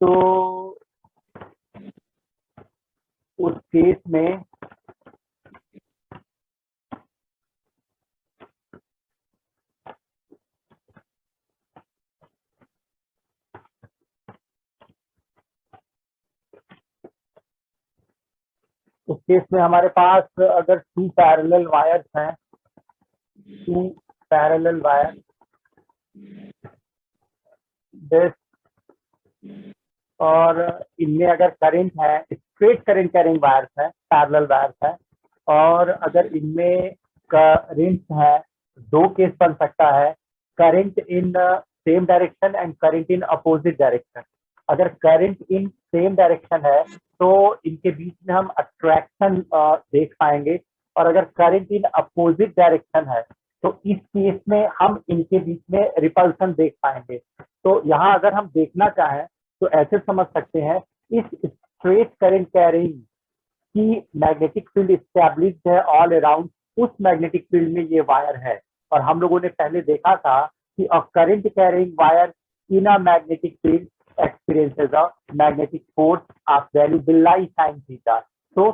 तो उस केस में हमारे पास अगर टू पैरेलल वायर्स हैं, टू पैरेलल वायर, दिस, और इनमें अगर करंट है, स्ट्रेट करंट कैरिंग वायर्स है, पैरेलल वायर्स है, और अगर इनमें करंट है, दो केस बन सकता है, current in same direction and current in opposite direction. अगर करंट इन सेम डायरेक्शन है तो इनके बीच में हम अट्रैक्शन देख पाएंगे, और अगर करंट इन अपोजिट डायरेक्शन है तो इस केस में हम इनके बीच में रिपल्सन देख पाएंगे। तो यहाँ अगर हम देखना चाहें तो ऐसे समझ सकते हैं, इस स्ट्रेट करंट कैरिंग की मैग्नेटिक फील्ड स्टैब्लिश्ड है ऑल अराउंड, उस मैग्नेटिक फील्ड में ये वायर है। और हम लोगों ने पहले देखा था कि a current carrying wire in a magnetic field experiences a magnetic force of value बिलाई साइन थीटा। तो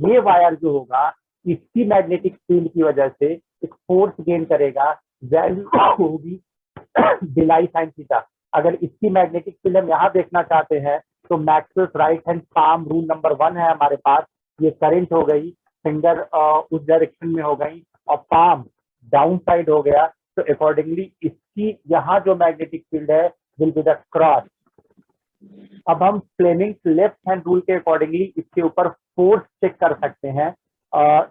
ये वायर जो होगा, इसकी मैग्नेटिक फील्ड की वजह से एक फोर्स गेन करेगा, वैल्यू होगी बिलाई साइन थीटा। अगर इसकी मैग्नेटिक फील्ड हम यहाँ देखना चाहते हैं तो Maxwell's right hand palm rule number 1 है हमारे पास। ये करंट हो गई, फिंगर उस डायरेक्शन में हो गई और पाम डाउन साइड हो गया, तो अकॉर्डिंगली इसकी यहाँ जो मैग्नेटिक फील्ड है विल बी द क्रॉस। अब हम फ्लेमिंग्स लेफ्ट हैंड रूल के अकॉर्डिंगली इसके ऊपर फोर्स चेक कर सकते हैं,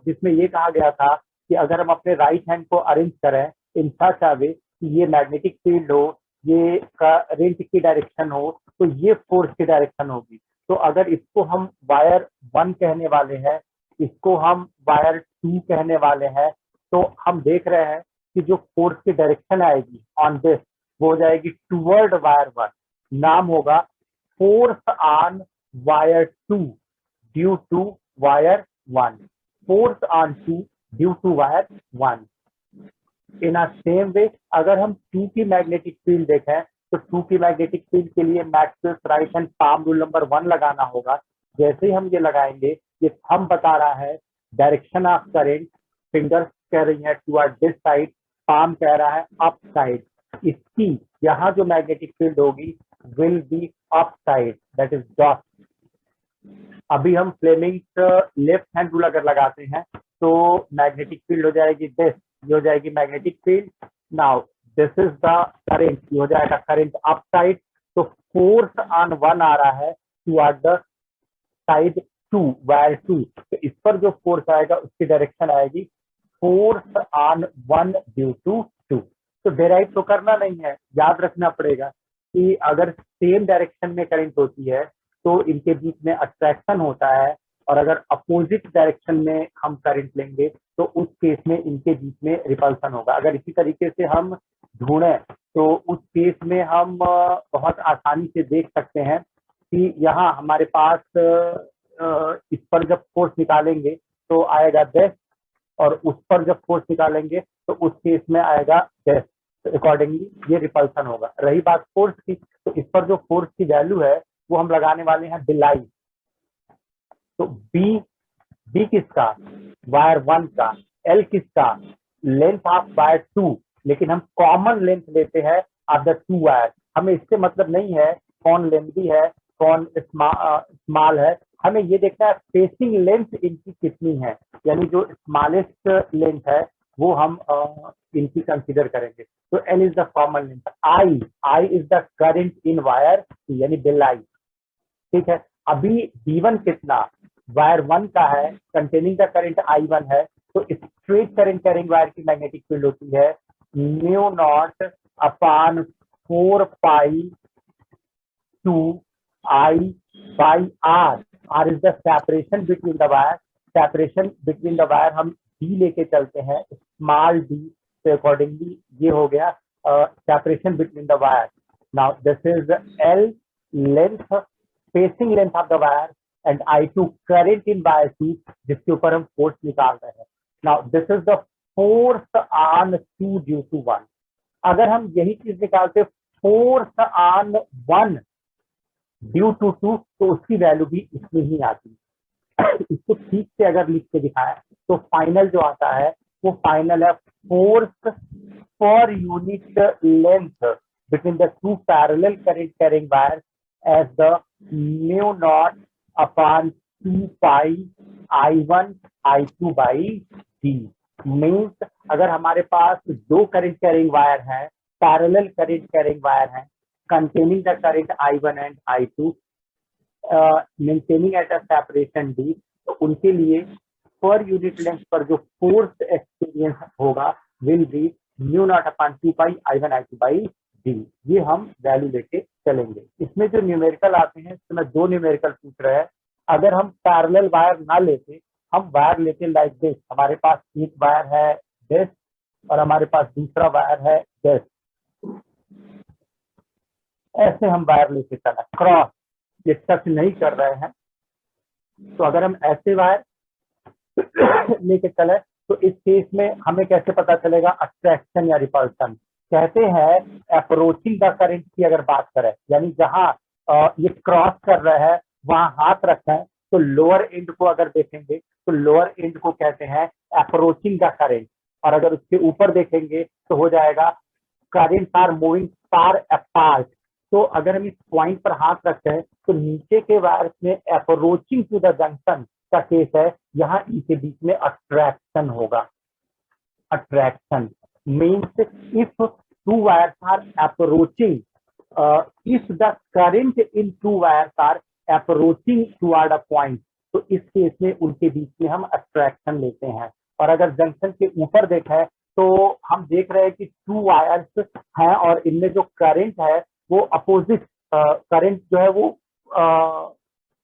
जिसमें ये कहा गया था कि अगर हम अपने राइट हैंड को अरेंज करें इन सच अ वे कि ये मैग्नेटिक फील्ड हो, ये करंट की डायरेक्शन हो, तो ये फोर्स की डायरेक्शन होगी। तो अगर इसको हम वायर 1 कहने वाले हैं, इसको हम वायर 2 कहने वाले हैं, तो हम देख रहे हैं कि जो फोर्स की डायरेक्शन आएगी ऑन दिस वो हो जाएगी टूवर्ड वायर 1, नाम होगा force on wire 2 due to wire 1, force on 2 due to wire 1। In a same way अगर हम 2 की मैग्नेटिक फील्ड देखें तो 2 की मैग्नेटिक फील्ड के लिए Maxwell's right hand palm rule number 1 लगाना होगा। जैसे ही हम ये लगाएंगे, ये थंब बता रहा है डायरेक्शन ऑफ करंट, फिंगर्स कह रही है टुवर्ड दिस साइड, पाम कह रहा है अप साइड। इसकी यहाँ जो मैग्नेटिक फील्ड होगी will be up side, that is dot. अभी हम फ्लेमिंग्स लेफ्ट हैंड रूल अगर लगाते हैं तो मैग्नेटिक फील्ड हो जाएगी दिस, ये हो जाएगी magnetic field. Now this is the current, ये हो जाएगा करंट अप साइड। तो फोर्स ऑन 1 आ रहा है टुवर्ड द साइड 2, वायर 2। तो इस पर जो फोर्स आएगा उसकी डायरेक्शन आएगी फोर्स ऑन 1 ड्यू टू 2। तो डेराइव तो करना नहीं है, याद रखना पड़ेगा कि अगर सेम डायरेक्शन में करंट होती है तो इनके बीच में अट्रैक्शन होता है, और अगर अपोजिट डायरेक्शन में हम करंट लेंगे तो उस केस में इनके बीच में रिपल्सन होगा। अगर इसी तरीके से हम ढूंढें तो उस केस में हम बहुत आसानी से देख सकते हैं कि यहाँ हमारे पास इस पर जब फोर्स निकालेंगे तो आएगा दिस, और उस पर जब फोर्स निकालेंगे तो उस केस में आएगा दिस। तो अकॉर्डिंगली ये रिपल्सन होगा। रही बात फोर्स की, तो इस पर जो फोर्स की वैल्यू है वो हम लगाने वाले हैं बिलाई। तो बी किसका, वायर 1 का, एल किसका, लेंथ ऑफ वायर 2, लेकिन हम कॉमन लेंथ लेते हैं ऑफ द 2 वायर। हमें इससे मतलब नहीं है कौन लेंथी है कौन स्मॉल है, हमें ये देखना है फेसिंग लेंथ इनकी कितनी है, यानी जो स्मॉलेस्ट लेंथ है वो हम इनकी कंसीडर करेंगे। तो L is the common length. I is the current in wire, यानी बिलाई। ठीक है, अभी B1 कितना, वायर 1 का है, कंटेनिंग द करंट I1 है, तो स्ट्रेट करंट कैरिंग वायर की मैग्नेटिक फील्ड होती है mu not upon 4 pi 2 I by R। R is the separation between the wire, separation between the wire हम D लेके चलते हैं, स्मॉल d, तो अकॉर्डिंगली ये हो गया separation between the wire. Now this is L length, facing length of the wire, and I2 current in wire 2 जिसके ऊपर हम फोर्स निकाल रहे हैं। Now this is the force on 2 due to 1। अगर हम यही चीज निकालते force on 1 due to two, तो उसकी वैल्यू भी इसमें ही आती है। इसको ठीक से अगर लिख के दिखाएं तो फाइनल जो आता है वो फाइनल है force per unit length between the two parallel current carrying wires as the mu naught upon 2 pi I1 I2 by D means अगर हमारे पास दो करंट कैरिंग वायर हैं, पैरेलल करंट कैरिंग वायर हैं, containing the current I1 and I2, maintaining at a separation D, तो उनके लिए per unit length पर जो फोर्स एक्सपीरियंस होगा will be mu naught upon 2 pi I1 I2 by D. ये हम वैल्यू लेके चलेंगे। इसमें जो न्यूमेरिकल आते हैं, इसमें दो न्यूमेरिकल पूछ रहे हैं। अगर हम पैरेलल वायर ना लेते, हम वायर लेते लाइक दिस, हमारे पास एक वायर है दिस और हमारे पास दूसरा वायर है दिस, ऐसे हम वायर लेके चला क्रॉस, ये टच नहीं कर रहे हैं। तो अगर हम ऐसे वायर लेके चले तो इस केस में हमें कैसे पता चलेगा अट्रैक्शन या रिपल्सन? कहते हैं अप्रोचिंग द करंट की अगर बात करें, यानी जहां ये क्रॉस कर रहा है वहां हाथ रखें, तो लोअर एंड को अगर देखेंगे तो लोअर एंड को कहते हैं अप्रोचिंग द करंट, और अगर उसके ऊपर देखेंगे तो हो जाएगा current are moving far apart. तो अगर हम इस पॉइंट पर हाथ रखते हैं तो नीचे के वायर्स में अप्रोचिंग टू द जंक्शन का केस है, यहाँ इनके बीच में अट्रैक्शन होगा। Attraction means if two wires are approaching, if the current in two wires are approaching toward a point, तो इस केस में उनके बीच में हम अट्रैक्शन लेते हैं। और अगर जंक्शन के ऊपर देखें तो हम देख रहे हैं कि टू वायर्स हैं और इनमें जो करंट है वो अपोजिट करंट जो है वो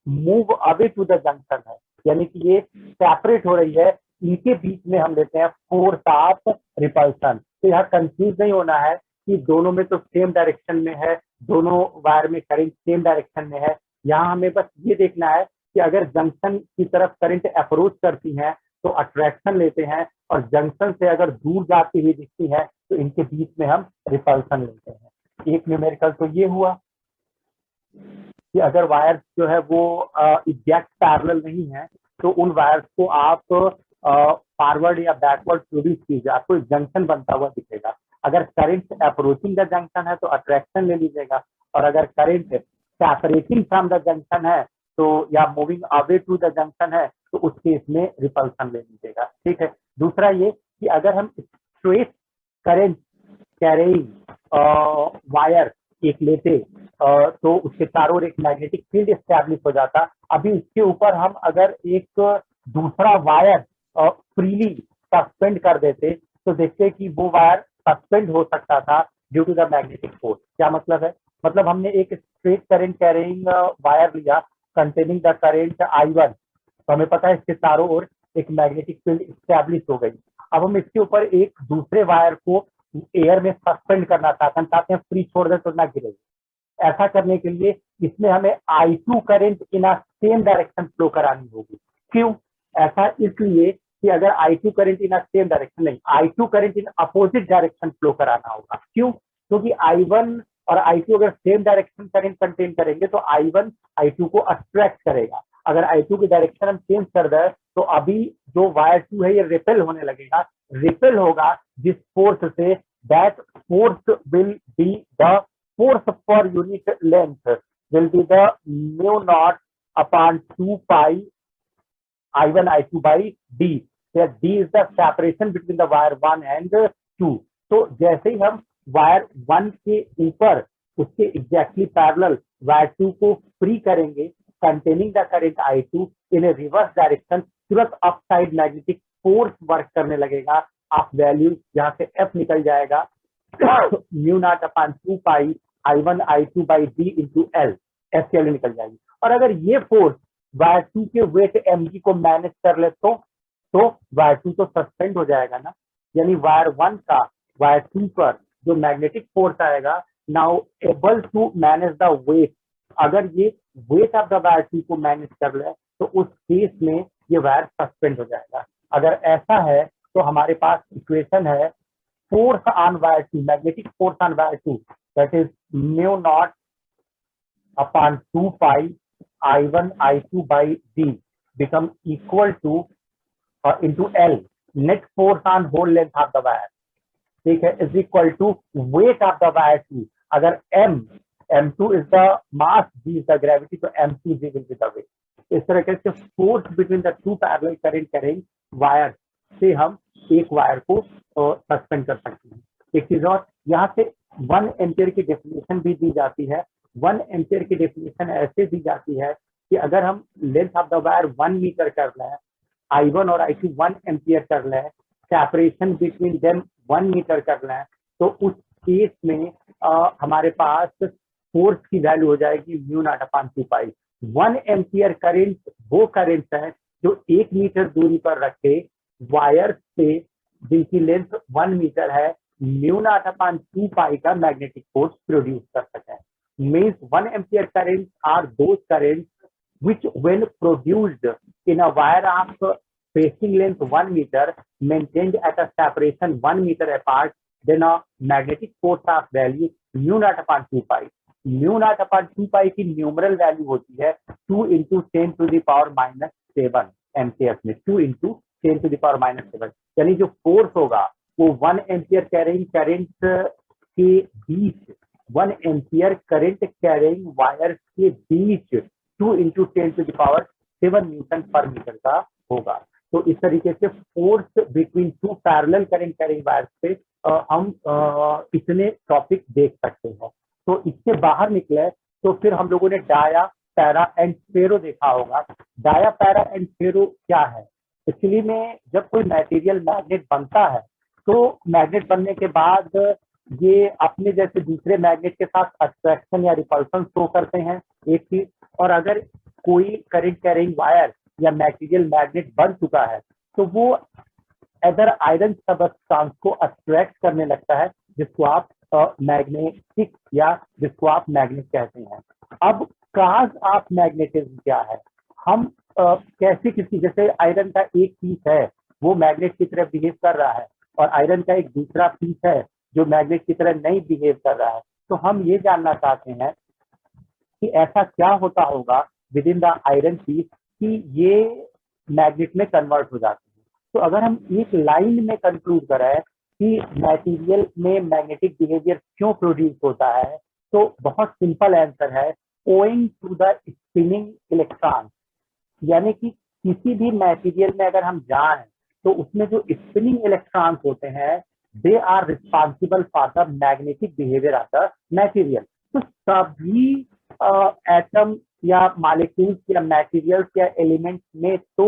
move away to the junction है, यानी कि ये सेपरेट हो रही है। इनके बीच में हम लेते हैं फोर्स ऑफ रिपल्सन। तो यहाँ कंफ्यूज नहीं होना है कि दोनों में तो सेम डायरेक्शन में है, दोनों वायर में करंट सेम डायरेक्शन में है। यहाँ हमें बस ये देखना है कि अगर जंक्शन की तरफ करंट अप्रोच करती है तो अट्रैक्शन लेते हैं, और जंक्शन से अगर दूर जाती हुई दिखती है तो इनके बीच में हम रिपल्सन लेते हैं। एक न्यूमेरिकल तो ये हुआ कि अगर वायर जो है वो एग्जैक्ट पैरेलल नहीं है तो उन वायर्स को आप फॉरवर्ड या बैकवर्ड प्रोड्यूस कीजिए, आपको एक जंक्शन बनता हुआ दिखेगा। अगर करंट अप्रोचिंग द जंक्शन है तो अट्रैक्शन ले लीजिएगा, और अगर current separating from the junction है तो या moving away to the junction है तो उस केस में रिपल्सन ले लीजिएगा। ठीक है। दूसरा ये कि अगर हम स्ट्रेट करंट कैरिंग वायर एक लेते तो उसके चारों ओर एक मैग्नेटिक फील्ड एस्टैब्लिश हो जाता। अभी उसके ऊपर हम अगर एक दूसरा वायर फ्रीली सस्पेंड कर देते तो देखते कि वो वायर सस्पेंड हो सकता था due to the magnetic force. क्या मतलब है? मतलब हमने एक स्ट्रेट करंट कैरिंग वायर लिया कंटेनिंग द करंट I1, तो हमें पता है इसके चारों ओर एक मैग्नेटिक फील्ड एस्टैब्लिश हो गई। अब हम इसके ऊपर एक दूसरे वायर को एयर में सस्पेंड करना चाहते हैं, फ्री छोड़ दे तो ना गिरेगी। ऐसा करने के लिए इसमें हमें I2 current in a same direction flow करानी होगी। क्यों ऐसा? इसलिए कि अगर I2 current in a same direction नहीं, I2 current in opposite direction flow कराना होगा। क्यों? क्योंकि I1 और I2 अगर सेम डायरेक्शन करंट कंटेन करेंगे तो I1 I2 को अट्रैक्ट करेगा। अगर I2 की डायरेक्शन हम चेंज कर दें तो अभी जो वायर 2 है ये रिपेल होने लगेगा। रिपेल होगा जिस फोर्स से, that force will be the force per unit length will be the mu naught upon 2 pi I1 I2 by D, where D is the separation between the wire 1 and 2। तो जैसे ही हम wire 1 के ऊपर उसके exactly parallel wire 2 को free करेंगे containing the current I2 in A reverse direction, तुरंत upside magnetic force work करने लगेगा। आप वैल्यू यहाँ से F निकल जाएगा mu naught upon 2 pi I1 I2 by D into L, S की वैल्यू निकल जाएगी। और अगर ये फोर्स वायर 2 के वेट mg को मैनेज कर ले तो वायर 2 तो सस्पेंड हो जाएगा ना, यानी वायर 1 का वायर 2 पर जो मैग्नेटिक फोर्स आएगा now able to manage the weight. अगर ये वेट ऑफ द वायर 2 को मैनेज कर ले तो उस केस में ये वायर सस्पेंड हो जाएगा। अगर ऐसा है तो हमारे पास इक्वेशन है force on wire 2, magnetic force on wire 2, that is mu naught upon 2 pi I1 I2 by D become equal to into L, net force on whole length of the wire, ठीक है, is equal to weight of the wire 2. अगर M2 is the mass, G is the gravity, तो M2G will be the weight. इस तरह से force between the two parallel current carrying wire से हम एक वायर को सस्पेंड कर सकते हैं. एक चीज और, यहाँ से 1 एम्पियर की डेफिनेशन भी दी जाती है. 1 एम्पियर की डेफिनेशन ऐसे दी जाती है कि अगर हम length of the wire 1 metre कर लें, I1 और I2 1 एम्पियर कर लें, सेपरेशन बिटवीन देम 1 मीटर कर लें, तो उस केस में हमारे पास फोर्स की वैल्यू हो जाएगी mu not upon 2 pi. 1 ampere current वो करंट है जो 1 मीटर दूरी पर रखे वायर से जिनकी लेंथ 1 मीटर है, म्यू नॉट अपॉन 2 पाई का मैग्नेटिक फोर्स प्रोड्यूस कर सके. Means 1 ampere current are those current which when produced in a wire of facing length 1 meter maintained at a separation 1 meter apart, then a magnetic force of value mu naught upon 2 pi. Mu naught upon 2 pi की numeral value होती है 2 into 10 to the power minus 7 ampere में. 2 into 10 to the power minus 7, यानी जो force होगा वो 1 ampere carrying current के बीच, 1 ampere current carrying wire के बीच 2 into 10 to the power 7 Newton पर मीटर का होगा. तो इस तरीके से force between two parallel current carrying wire से हम इतने टॉपिक देख सकते हैं. तो इससे बाहर निकले तो फिर हम लोगों ने डाया, पैरा एंड फेरो देखा होगा. डाया, पैरा एंड फेरो क्या है? एक्चुअली में जब कोई मटेरियल मैग्नेट बनता है तो मैग्नेट बनने के बाद ये अपने जैसे दूसरे मैग्नेट के साथ अट्रैक्शन या रिपल्शन शो करते हैं, एक चीज. और अगर कोई करंट कैरिंग वायर या मटेरियल मैग्नेट बन चुका है तो वो अदर आयरन सबस्टेंस को अट्रैक्ट करने लगता है, जिसको आप मैग्नेटिक या जिसको आप मैग्नेट कहते हैं. अब काज ऑफ मैग्नेटिज्म क्या है? हम कैसे किसी, जैसे आयरन का एक पीस है वो मैग्नेट की तरह बिहेव कर रहा है और आयरन का एक दूसरा पीस है जो मैग्नेट की तरह नहीं बिहेव कर रहा है, तो हम ये जानना चाहते हैं कि ऐसा क्या होता होगा within the iron piece कि ये मैग्नेट में कन्वर्ट हो जाते हैं. तो अगर हम एक लाइन में कंक्लूड करें कि मटेरियल में मैग्नेटिक बिहेवियर क्यों प्रोड्यूस होता है, तो बहुत सिंपल आंसर है, owing to the spinning electron. यानी कि किसी भी मटेरियल में अगर हम जाएं तो उसमें जो स्पिनिंग इलेक्ट्रॉन्स होते हैं, they are responsible for the magnetic behaviour of the material. तो सभी एटम या मॉलिक्यूल्स या मटेरियल्स या एलिमेंट्स में तो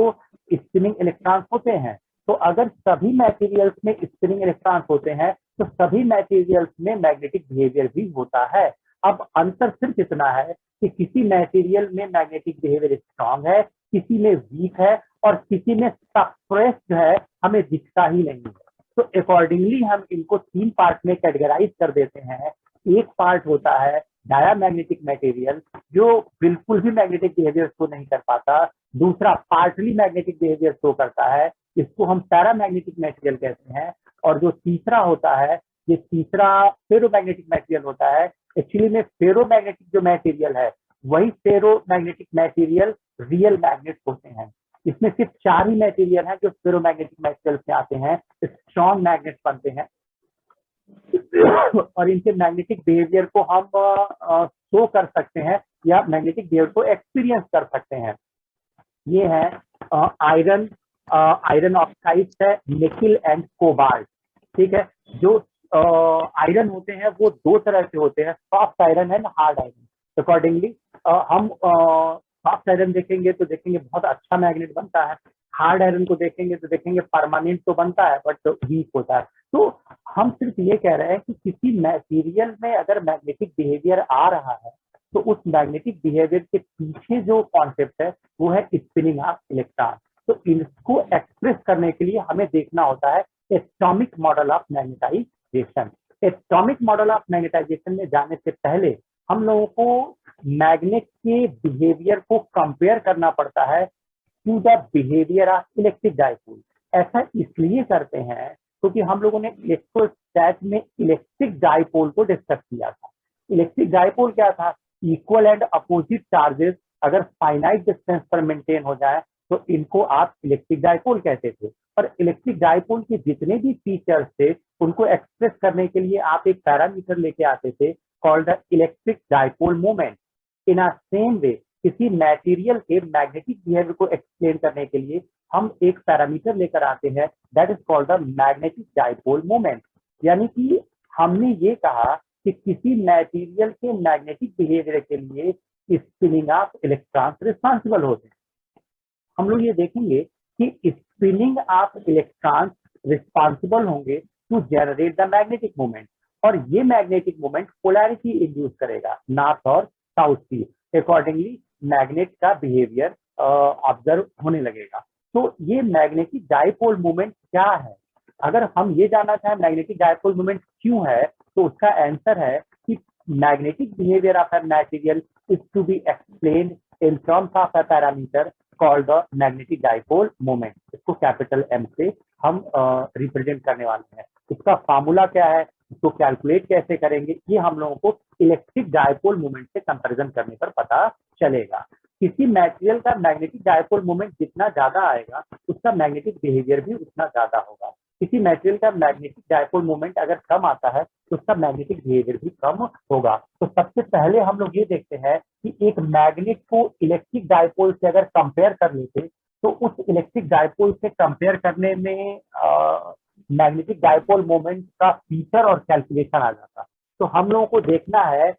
स्पिनिंग इलेक्ट्रॉन्स होते हैं. तो अगर सभी मटेरियल्स में स्पिनिंग इलेक्ट्रॉन्स होते हैं तो सभी मटेरियल्स में मैग्नेटिक बिहेवियर भी होता है. अब अंतर सिर्फ इतना है कि किसी मटेरियल में मैग्नेटिक बिहेवियर स्ट्रांग है, किसी में वीक है और किसी में सप्रेस्ड है, हमें दिखता ही नहीं है. तो अकॉर्डिंगली हम इनको 3 पार्ट में कैटेगराइज कर देते हैं. एक पार्ट होता है डायामैग्नेटिक मटेरियल जो बिल्कुल भी मैग्नेटिक बिहेवियर शो नहीं कर पाता. दूसरा पार्टली मैग्नेटिक बिहेवियर शो करता है, इसको हम पैरामैग्नेटिक मटेरियल कहते हैं. और जो तीसरा होता है, ये तीसरा फेरोमैग्नेटिक मटेरियल होता है. एक्चुअली में फेरोमैग्नेटिक जो मटेरियल है वही फेरोमैग्नेटिक मटेरियल रियल मैग्नेट होते हैं. इसमें सिर्फ 4 ही मटेरियल हैं जो फेरोमैग्नेटिक मटेरियल से आते हैं, स्ट्रॉन्ग मैग्नेट बनते हैं और इनके मैग्नेटिक बिहेवियर को हम शो कर सकते हैं या मैग्नेटिक बिहेवियर को एक्सपीरियंस कर सकते हैं. ये है आयरन, आयरन ऑक्साइड है, निकिल एंड कोबाल्ट. ठीक है, जो आयरन होते हैं वो 2 तरह से होते हैं, soft iron and hard iron. Accordingly हम सॉफ्ट आयरन देखेंगे तो देखेंगे बहुत अच्छा मैग्नेट बनता है. हार्ड आयरन को देखेंगे तो देखेंगे परमानेंट तो बनता है बट वीक होता है. तो हम सिर्फ ये कह रहे हैं कि किसी मटेरियल में अगर मैग्नेटिक बिहेवियर आ रहा है तो उस मैग्नेटिक बिहेवियर के पीछे जो कॉन्सेप्ट है वो है स्पिनिंग ऑफ इलेक्ट्रॉन. तो इसको एक्सप्रेस करने के लिए हमें देखना होता है atomic model of magnetization. Atomic model of magnetization में जाने से पहले हम लोगों को मैग्नेट के बिहेवियर को कंपेयर करना पड़ता है to the behaviour of electric dipole. ऐसा इसलिए करते हैं क्योंकि हम लोगों ने इलेक्ट्रोस्टैट में इलेक्ट्रिक डाइपोल को डिस्कस किया था. इलेक्ट्रिक डाइपोल क्या था? इक्वल एंड अपोजिट चार्जेस अगर फाइनाइट डिस्टेंस पर मेंटेन हो जाए तो इनको आप इलेक्ट्रिक डायपोल कहते थे। और इलेक्ट्रिक डायपोल के जितने भी फीचर्स थे उनको एक्सप्रेस करने के लिए आप एक पैरामीटर लेके आते थे called the electric dipole moment. In a same वे किसी मटेरियल के मैग्नेटिक बिहेवियर को एक्सप्लेन करने के लिए हम एक पैरामीटर लेकर आते हैं that is called the magnetic dipole moment. यानी कि हमने ये कहा कि किसी मटेरियल के मैग्नेटिक बिहेवियर के लिए स्पिनिंग ऑफ इलेक्ट्रॉन्स रिस्पॉन्सिबल होते हैं। हम लोग ये देखेंगे कि स्पिनिंग ऑफ इलेक्ट्रॉन्स रिस्पॉन्सिबल होंगे to generate the magnetic moment, और ये मैग्नेटिक मोमेंट पोलैरिटी इंड्यूस करेगा नॉर्थ और साउथ की। अकॉर्डिंगली मैग्नेट का बिहेवियर ऑब्जर्व होने लगेगा। तो ये मैग्नेटिक डायपोल मोमेंट क्या है? अगर हम ये जानना चाहें मैग्नेटिक डायपोल मोमेंट क्यों है, तो उसका आंसर है कि magnetic behaviour of a material is to be explained in terms of a parameter called the magnetic dipole moment. इसको कैपिटल एम से हम रिप्रेजेंट करने वाले हैं। इसका फार्मूला क्या है, इसको कैलकुलेट कैसे करेंगे, ये हम लोगों को इलेक्ट्रिक डायपोल मोमेंट से कंपैरिजन करने पर पता चलेगा। किसी मटेरियल का मैग्नेटिक डायपोल मोमेंट जितना ज्यादा आएगा उसका मैग्नेटिक बिहेवियर भी उतना ज्यादा होगा। किसी मटेरियल का मैग्नेटिक डायपोल मोमेंट अगर कम आता है तो उसका मैग्नेटिक बिहेवियर भी कम होगा। तो सबसे पहले हम लोग ये देखते हैं कि एक मैग्नेट को इलेक्ट्रिक डायपोल से अगर कंपेयर कर लेते तो उस इलेक्ट्रिक डायपोल से कंपेयर करने में मैग्नेटिक डायपोल मोमेंट का फीचर और कैलकुलेशन आ जाता। तो हम लोगों को देखना है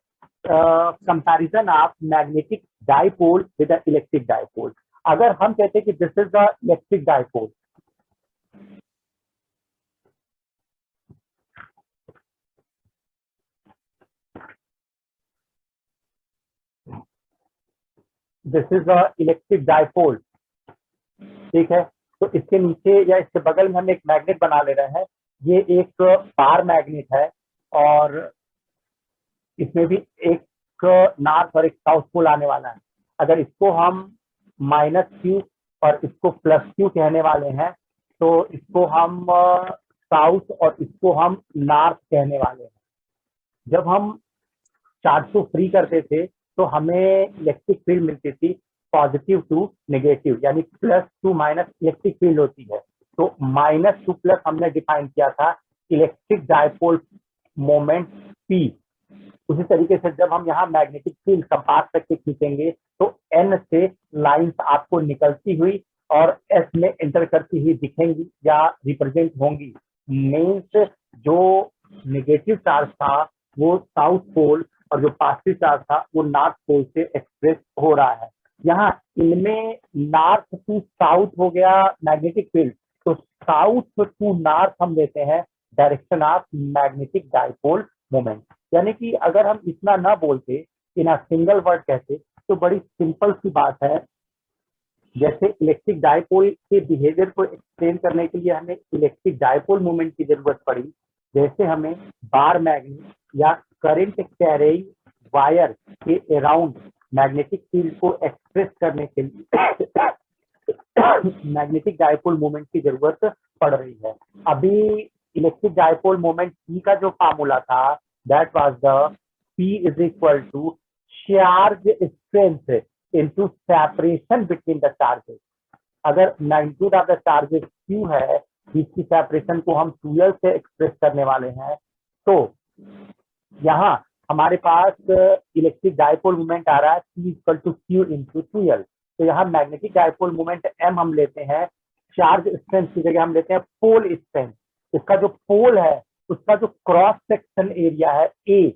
comparison of magnetic dipole with the electric dipole. अगर हम कहते हैं कि this is the electric dipole, this is the electric dipole, ठीक है। तो इसके नीचे या इसके बगल में हम एक मैग्नेट बना ले रहे हैं। ये एक बार मैग्नेट है और इसमें भी एक नॉर्थ और एक साउथ पोल आने वाला है। अगर इसको हम -Q और इसको +Q कहने वाले हैं तो इसको हम साउथ और इसको हम नॉर्थ कहने वाले हैं। जब हम चार्ज को फ्री करते थे तो हमें इलेक्ट्रिक फील्ड मिलती थी पॉजिटिव टू नेगेटिव, यानी +2- इलेक्ट्रिक फील्ड होती है। तो -2+ हमने डिफाइन किया था इलेक्ट्रिक डायपोल मोमेंट P। उसी तरीके से जब हम यहाँ मैग्नेटिक फील्ड कंपास करके खींचेंगे तो N से लाइंस आपको निकलती हुई और S में एंटर करती हुई दिखेंगी या रिप्रेजेंट होंगी। मीन्स जो नेगेटिव चार्ज था वो साउथ पोल और जो पॉजिटिव चार्ज था वो नॉर्थ पोल से एक्सप्रेस हो रहा है। यहाँ इनमें नॉर्थ टू साउथ हो गया मैग्नेटिक फील्ड, तो साउथ टू नॉर्थ हम लेते हैं direction of magnetic dipole moment. यानी कि अगर हम इतना ना बोलते, इन अ सिंगल वर्ड कहते, तो बड़ी सिंपल सी बात है। जैसे इलेक्ट्रिक डायपोल के बिहेवियर को एक्सप्लेन करने के लिए हमें इलेक्ट्रिक डायपोल मोमेंट की जरूरत पड़ी, जैसे हमें बार मैग्नेट या करंट कैरिंग वायर के अराउंड मैग्नेटिक फील्ड को एक्सप्रेस करने के लिए मैग्नेटिक डायपोल मोमेंट की जरूरत पड़ रही है। अभी इलेक्ट्रिक डायपोल मोमेंट P का जो फार्मूला था that was the P is equal to charge strength into separation between the charges. अगर magnitude of the charges Q है, जिसकी सेपरेशन को हम 2L से एक्सप्रेस करने वाले हैं, तो यहाँ हमारे पास इलेक्ट्रिक डायपोल मोमेंट आ रहा है P equal to Q into 2L। तो यहाँ मैग्नेटिक डायपोल मोमेंट M हम लेते हैं, चार्ज स्ट्रेंथ की जगह हम लेते हैं पोल स्ट्रेंथ। इसका जो पोल है उसका जो क्रॉस सेक्शन एरिया है A,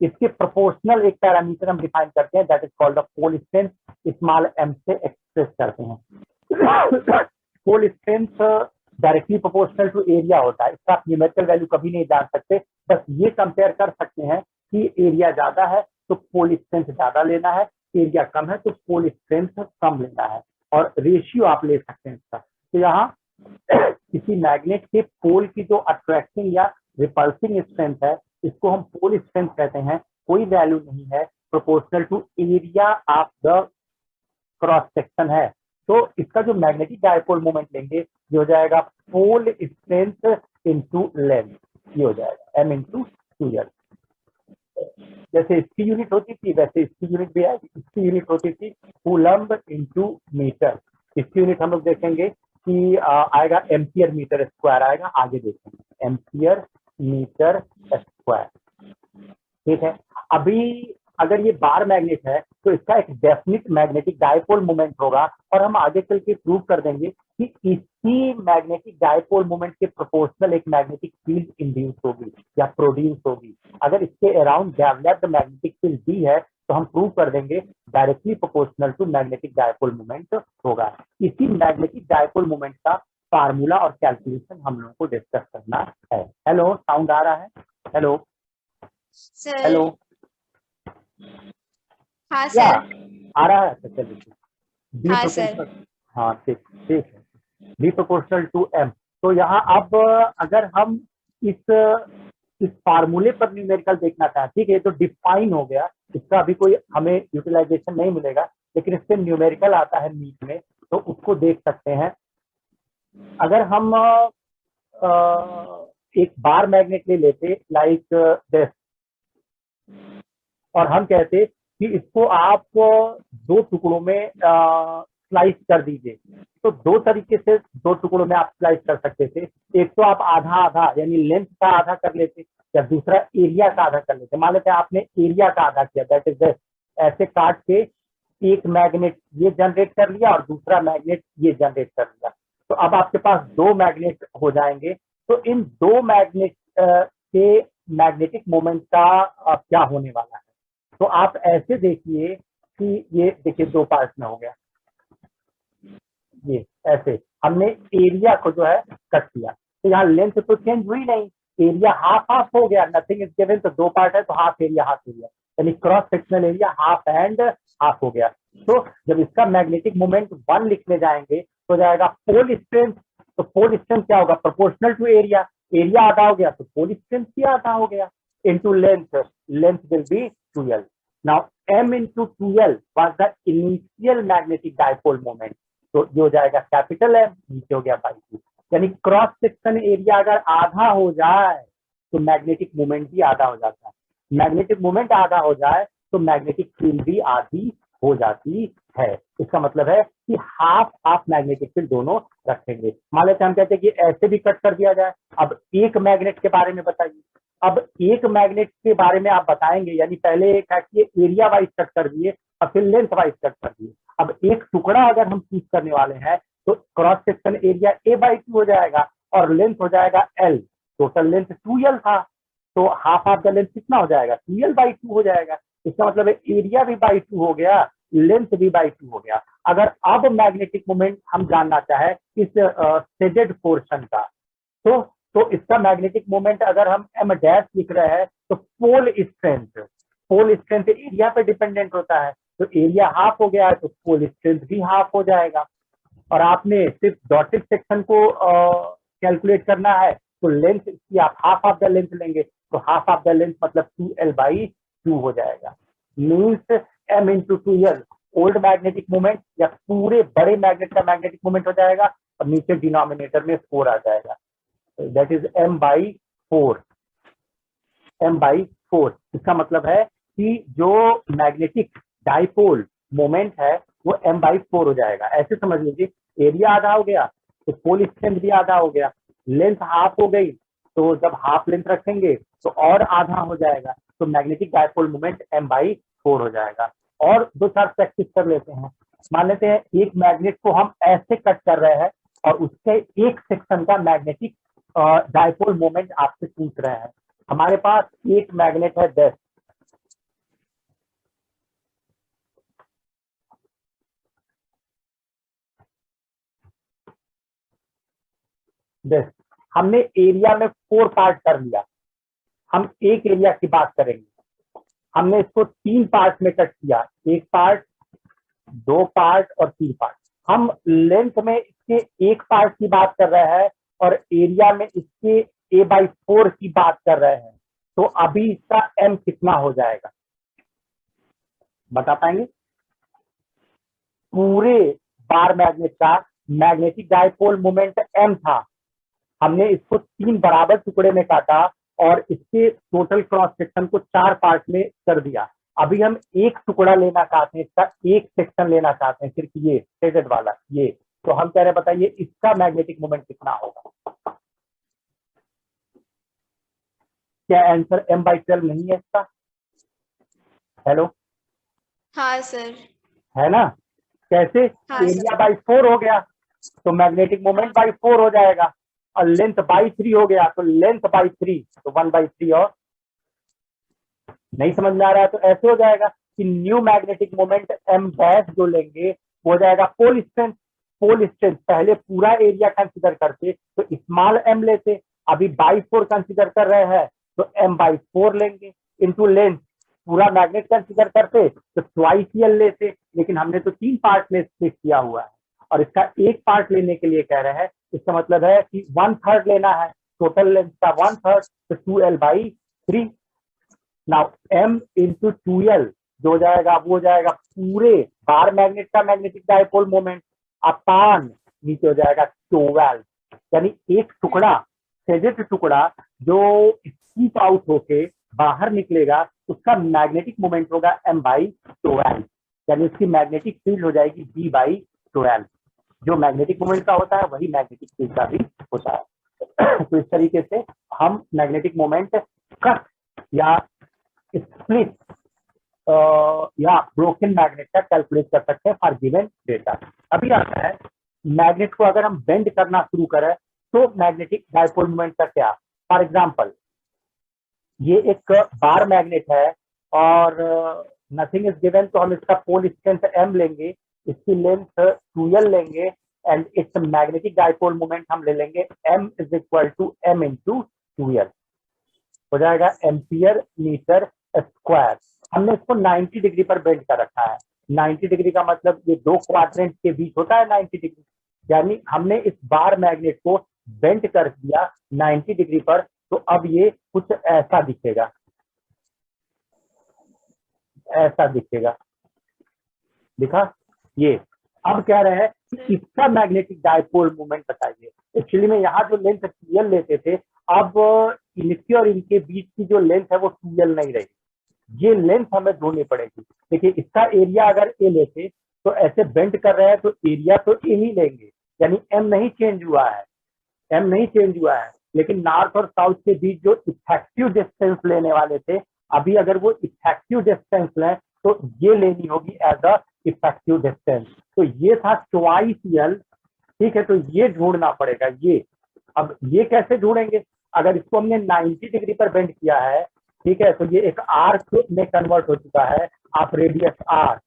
इसके प्रोपोर्शनल एक पैरामीटर हम डिफाइन करते हैं that is called the pole strength, small m से एक्सप्रेस करते हैं। Pole strength directly proportional to area होता है, इसका आप न्यूमेरिकल वैल्यू कभी नहीं जान सकते, बस ये कंपेयर कर सकते हैं कि एरिया ज्यादा है तो पोल स्ट्रेंथ ज्यादा लेना है, एरिया कम है तो पोल स्ट्रेंथ कम लेना है, और रेशियो आप ले सकते हैं इसका। तो यहाँ किसी मैग्नेट के पोल की जो अट्रैक्टिंग या रिपल्सिंग स्ट्रेंथ है इसको हम पोल स्ट्रेंथ कहते हैं। कोई वैल्यू नहीं है, proportional to area of the cross section है। तो इसका जो मैग्नेटिक डायपोल मोमेंट लेंगे ये हो जाएगा पोल स्ट्रेंथ इनटू लेंथ, ये हो जाएगा M इंटू 2L। जैसे इसकी यूनिट होती थी वैसे इसकी यूनिट भी आएगी। इसकी यूनिट होती थी कूलम्ब इनटू मीटर। इसकी यूनिट हम लोग देखेंगे कि आएगा एम्पियर मीटर स्क्वायर आएगा, आगे देखेंगे एम्पियर मीटर स्क्वायर। ठीक है। अभी अगर ये बार मैग्नेट है तो इसका एक डेफिनिट मैग्नेटिक डायपोल मोमेंट होगा, और हम आगे चल के प्रूव कर देंगे कि इसी मैग्नेटिक डायपोल मोमेंट के प्रोपोर्शनल एक मैग्नेटिक फील्ड इंड्यूस होगी या प्रोड्यूस होगी। अगर इसके around developed magnetic field D है तो हम प्रूव कर देंगे directly proportional to magnetic dipole moment होगा। इसी मैग्नेटिक डायपोल मोमेंट का फार्मूला और कैलकुलेशन हम लोगों को डिस्कस करना है। हेलो, साउंड आ रहा है? Hello sir. हेलो, हाँ क्या सर। आ रहा है? चलिए, बी हाँ प्रोपोर्शनल। सर। हाँ ठीक ठीक है, बी प्रोपोर्शनल टू एम। तो यहाँ अब अगर हम इस फार्मूले पर न्यूमेरिकल देखना चाहें, ठीक है, तो डिफाइन हो गया, इसका अभी कोई हमें यूटिलाइजेशन नहीं मिलेगा, लेकिन इससे न्यूमेरिकल आता है नीट में, तो उसको देख सकते हैं। अगर हम एक बार मैग्नेट ले लेते लाइक दिस, और हम कहते कि इसको आप दो टुकड़ों में स्लाइस कर दीजिए, तो दो तरीके से दो टुकड़ों में आप स्लाइस कर सकते थे। एक तो आप आधा आधा यानी लेंथ का आधा कर लेते, या दूसरा एरिया का आधा कर लेते। मान लेते हैं आपने एरिया का आधा किया, दैट इज ऐसे काट के एक मैग्नेट ये जनरेट कर लिया और दूसरा मैग्नेट ये जनरेट कर लिया, तो अब आपके पास दो मैग्नेट हो जाएंगे। तो इन दो मैग्नेट के मैग्नेटिक मोमेंट का क्या होने वाला है? तो आप ऐसे देखिए कि ये देखिए दो पार्ट में हो गया, ये ऐसे हमने एरिया को जो है कट किया, तो यहाँ लेंथ तो चेंज हुई नहीं, एरिया हाफ हाफ हो गया, नथिंग इज गिवन, तो दो पार्ट है तो हाफ एरिया यानी cross sectional area half and half हो गया। तो जब इसका मैग्नेटिक मोमेंट 1 लिखने जाएंगे तो जाएगा पोल स्ट्रेंथ। तो पोल स्ट्रेंथ क्या होगा? प्रोपोर्शनल टू एरिया, एरिया आधा हो गया तो पोल स्ट्रेंथ भी आधा हो गया, into length, length will be 2L। Now m into 2L was the initial magnetic dipole moment, तो ये हो जाएगा कैपिटल M, नीचे हो गया बाई 2। यानी क्रॉस सेक्शन एरिया अगर आधा हो जाए तो मैग्नेटिक मोमेंट भी आधा हो जाता है, मैग्नेटिक मोमेंट आधा हो जाए तो मैग्नेटिक फील्ड भी आधी हो जाती है। इसका मतलब है कि हाफ हाफ मैग्नेटिक फील्ड दोनों रखेंगे। मान लेते हम कहते हैं कि ऐसे भी कट कर दिया जाए। अब एक मैग्नेट के बारे में बताइए। अब एक मैग्नेट के बारे में आप बताएंगे, यानी पहले क्या किए, एरिया वाइज कट कर दिए और फिर लेंथ वाइज कट कर दिए। अब एक टुकड़ा अगर हम चूज करने वाले हैं तो क्रॉस सेक्शन एरिया a/2 हो जाएगा और लेंथ हो जाएगा l। टोटल लेंथ 2L था, तो हाफ ऑफ द लेंथ कितना हो जाएगा? 2L/2 हो जाएगा। इसका मतलब है एरिया भी बाई 2 हो गया, लेंथ भी बाई 2 हो गया। अगर अब मैग्नेटिक मोमेंट हम जानना चाहे इस शेडेड पोर्शन का, तो इसका मैग्नेटिक मोमेंट अगर हम m डैश लिख रहे हैं तो पोल स्ट्रेंथ एरिया पे डिपेंडेंट होता है, तो एरिया हाफ हो गया है तो पोल स्ट्रेंथ भी हाफ हो जाएगा। और आपने सिर्फ डॉटेड सेक्शन को कैलकुलेट करना है तो लेंथ की आप हाफ ऑफ द लेंथ लेंगे, तो हाफ ऑफ द लेंथ मतलब 2L/2 हो जाएगा। Means m into 2L old magnetic moment या पूरे बड़े मैग्नेट का मैग्नेटिक मोमेंट हो जाएगा, और नीचे डिनोमिनेटर में 4 आ जाएगा, दैट इज m/4। m/4 इसका मतलब है कि जो मैग्नेटिक डाइपोल मोमेंट है वो m/4 हो जाएगा। ऐसे समझ लीजिए, एरिया आधा हो गया तो पोल स्ट्रेंथ भी आधा हो गया, लेंथ हाफ हो गई तो जब हाफ लेंथ रखेंगे तो और आधा हो जाएगा, तो मैग्नेटिक डाइपोल मोमेंट m/4 हो जाएगा। और दो चार प्रैक्टिस कर लेते हैं। मान लेते हैं एक मैग्नेट को हम ऐसे कट कर रहे हैं और उसके एक सेक्शन का मैग्नेटिक डाइपोल मोमेंट आपसे पूछ रहे हैं। हमारे पास एक मैग्नेट है 10, हमने एरिया में 4 पार्ट कर लिया। हम एक एरिया की बात करेंगे, हमने इसको 3 पार्ट में कट किया, एक पार्ट, 2 पार्ट और 3 पार्ट। हम लेंथ में इसके एक पार्ट की बात कर रहे हैं और एरिया में इसके a/4 की बात कर रहे हैं, तो अभी इसका m कितना हो जाएगा बता पाएंगे? पूरे बार मैग्नेट का मैग्नेटिक डाइपोल मोमेंट m था, हमने इसको 3 बराबर टुकड़े में काटा और इसके टोटल क्रॉस सेक्शन को 4 पार्ट में कर दिया। अभी हम एक टुकड़ा लेना चाहते हैं, इसका एक सेक्शन लेना चाहते हैं, सिर्फ ये शेडेड वाला ये। तो हम कह रहे हैं बताइए इसका मैग्नेटिक मोमेंट कितना होगा? क्या आंसर m/12 नहीं है इसका? हेलो, हाँ सर। है ना? कैसे? हाँ एरिया सर। बाई 4 हो गया तो मैग्नेटिक मोमेंट बाई 4 हो जाएगा, और लेंथ बाई 3 हो गया तो लेंथ बाई 3, तो 1/3। और नहीं समझ में आ रहा है तो ऐसे हो जाएगा कि new magnetic moment m dash जो लेंगे वो हो जाएगा पोल स्ट्रेंथ। पोल स्ट्रेंथ पहले पूरा एरिया कंसीडर करते तो स्मॉल m लेते, अभी बाई 4 कंसीडर कर रहे हैं तो m/4 लेंगे, इंटू लेंथ पूरा मैग्नेट कंसीडर करते तो ट्वाइस एल लेते, लेकिन हमने तो 3 पार्ट में स्प्लिट किया हुआ है और इसका एक पार्ट लेने के लिए कह रहे हैं। इसका मतलब है कि 1/3 लेना है, टोटल लेंथ का 1/3 तो 2l/3। Now m into 2l जो हो जाएगा वो हो जाएगा पूरे बार मैग्नेट का मैग्नेटिक डायपोल मोमेंट अपान नीचे हो जाएगा 12, यानी एक टुकड़ा शेडेड टुकड़ा जो स्कीप आउट होके बाहर निकलेगा उसका मैग्नेटिक मोमेंट होगा m/12, यानी उसकी मैग्नेटिक फील्ड हो जाएगी b/12। जो मैग्नेटिक मोमेंट का होता है वही मैग्नेटिक फील्ड का भी होता है। तो इस तरीके से हम मैग्नेटिक मोमेंट कट या स्प्लिट या ब्रोकन मैग्नेट का कैलकुलेट कर सकते हैं फॉर गिवन डेटा। अभी आता है मैग्नेट को अगर हम बेंड करना शुरू करें तो मैग्नेटिक डायपोल मोमेंट का क्या? फॉर एग्जांपल ये एक बार मैग्नेट है और नथिंग इज गिवन, तो हम इसका पोल स्ट्रेंथ m लेंगे, इसकी लेंथ 2l लेंगे and its magnetic dipole moment हम ले लेंगे m is equal to m into 2l, हो जाएगा एम्पियर मीटर स्क्वायर। हमने इसको 90 डिग्री पर बेंड कर रखा है। 90 डिग्री का मतलब ये दो क्वाड्रेंट के बीच होता है 90 डिग्री, यानी हमने इस बार मैग्नेट को बेंड कर दिया 90 डिग्री पर, तो अब ये कुछ ऐसा दिखेगा, ऐसा दिखेगा, दिखा ये। अब कह रहे हैं कि इसका मैग्नेटिक डायपोल मोमेंट बताइए। एक्चुअली में यहाँ जो लेंथ 2l लेते थे, अब इनके और इनके बीच की जो लेंथ है वो 2l नहीं रही, ये लेंथ हमें ढूंढनी पड़ेगी। देखिए इसका एरिया अगर ए लेते तो ऐसे बेंड कर रहे हैं तो एरिया तो ए ही लेंगे, यानी m नहीं चेंज हुआ है, m नहीं चेंज हुआ है, लेकिन नॉर्थ और साउथ के बीच जो इफेक्टिव डिस्टेंस लेने वाले थे, अभी अगर वो इफेक्टिव डिस्टेंस लें तो ये लेनी होगी एज अ इफेक्टिव डिस्टेंस, तो ये था ट्वाइस एल। ठीक है, तो ये ढूंढना पड़ेगा ये। अब ये कैसे ढूंढेंगे? अगर इसको हमने 90 डिग्री पर बेंड किया है, ठीक है, तो ये एक आर्क में कन्वर्ट हो चुका है, आप रेडियस आर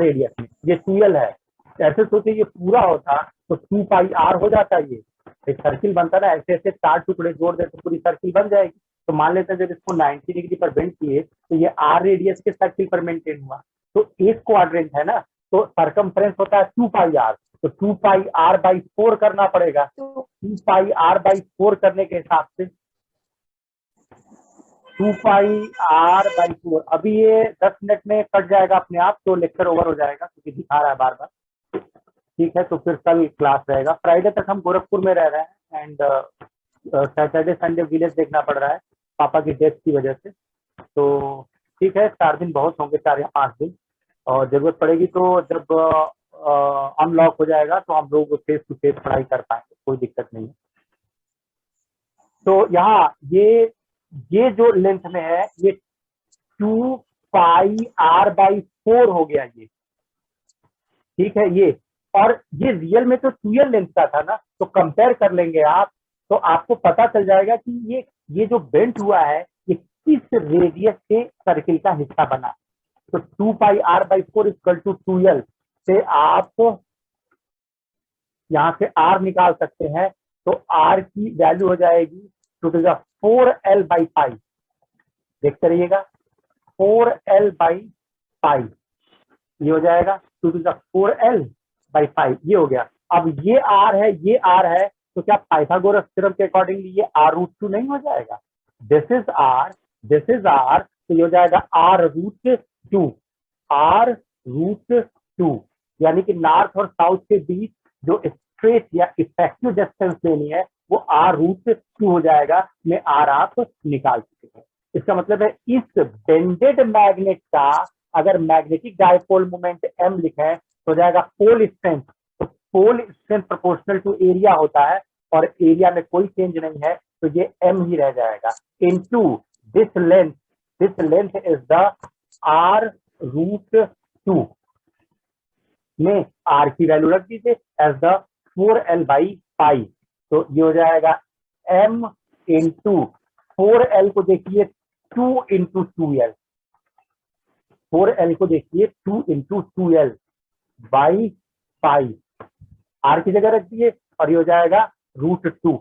रेडियस में, ये 2l है। ऐसे सोचिए ये पूरा होता तो 2πr हो जाता, ये एक सर्किल बनता ना, ऐसे ऐसे 4 टुकड़े जोड़ दे तो पूरी सर्किल बन जाएगी। तो मान लेते हैं जब इसको 90 डिग्री पर बेंड किए तो ये आर रेडियस के सर्किल पर मेंटेन हुआ, तो एक क्वाड्रेंट है ना, तो सरकमफ्रेंस होता है 2πr, तो 2πr/4 करना पड़ेगा। 2πr/4 करने के हिसाब से 2πr/4, अभी ये 10 मिनट में कट जाएगा अपने आप, तो लेक्चर ओवर हो जाएगा क्योंकि दिखा रहा है बार बार। ठीक है, तो फिर कल क्लास रहेगा। फ्राइडे तक हम गोरखपुर में रह रहे हैं एंड सैटरडे संडे विलेज देखना पड़ रहा है पापा की डेथ की वजह से। तो ठीक है, 4 दिन बहुत होंगे, 4 या 5 दिन, और जरूरत पड़ेगी तो जब अनलॉक हो जाएगा तो हम लोग फेस टू फेस पढ़ाई कर पाएंगे, कोई दिक्कत नहीं है। तो यहाँ ये जो लेंथ में है ये 2πr/4 हो गया ये, ठीक है ये, और ये रियल में तो 2l लेंथ का था ना, तो कंपेयर कर लेंगे आप तो आपको पता चल जाएगा कि ये जो बेंट हुआ है ये किस रेडियस के सर्किल का हिस्सा बना। तो 2πr/4 इक्वल टू 2l से आप यहाँ से r निकाल सकते हैं, तो r की वैल्यू हो जाएगी 4l/5, देखते रहिएगा 4l/5 ये हो जाएगा 4l/5, ये हो गया। अब ये r है, ये r है, तो क्या पाइथागोरस थ्योरम के अकॉर्डिंगली ये r√2 नहीं हो जाएगा? This is r, this is r, तो ये हो जाएगा r√2, यानी कि नॉर्थ और साउथ के बीच जो स्ट्रेट या इफेक्टिव डिस्टेंस लेनी है वो r√2 हो जाएगा, में r आप निकाल चुके हैं। इसका मतलब है इस बेंडेड मैग्नेट का अगर मैग्नेटिक डायपोल मोमेंट m लिखा है तो हो जाएगा पोल स्ट्रेंथ। तो pole strength proportional to area होता है और एरिया में कोई चेंज नहीं है, तो ये m ही रह जाएगा into this length is the r√2 में r की वैल्यू रख दीजिए एज द 4l/π। तो ये हो जाएगा m इंटू 4l को देखिए 2 इंटू 2l, 4l को देखिए 2 into 2l by pi, r की जगह रख दिए और ये हो जाएगा √2।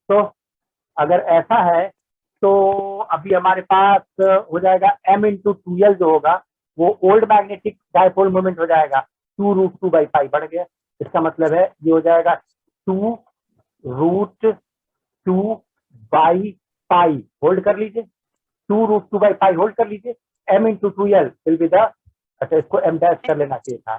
तो अगर ऐसा है तो अभी हमारे पास हो जाएगा m इंटू 2l जो होगा वो ओल्ड मैग्नेटिक डायपोल मोमेंट हो जाएगा 2√2/π बढ़ गया। इसका मतलब है ये हो जाएगा 2√2/π, होल्ड कर लीजिए 2√2/π होल्ड कर लीजिए, m into 2l will be the, अच्छा इसको m डैश कर लेना चाहिए था,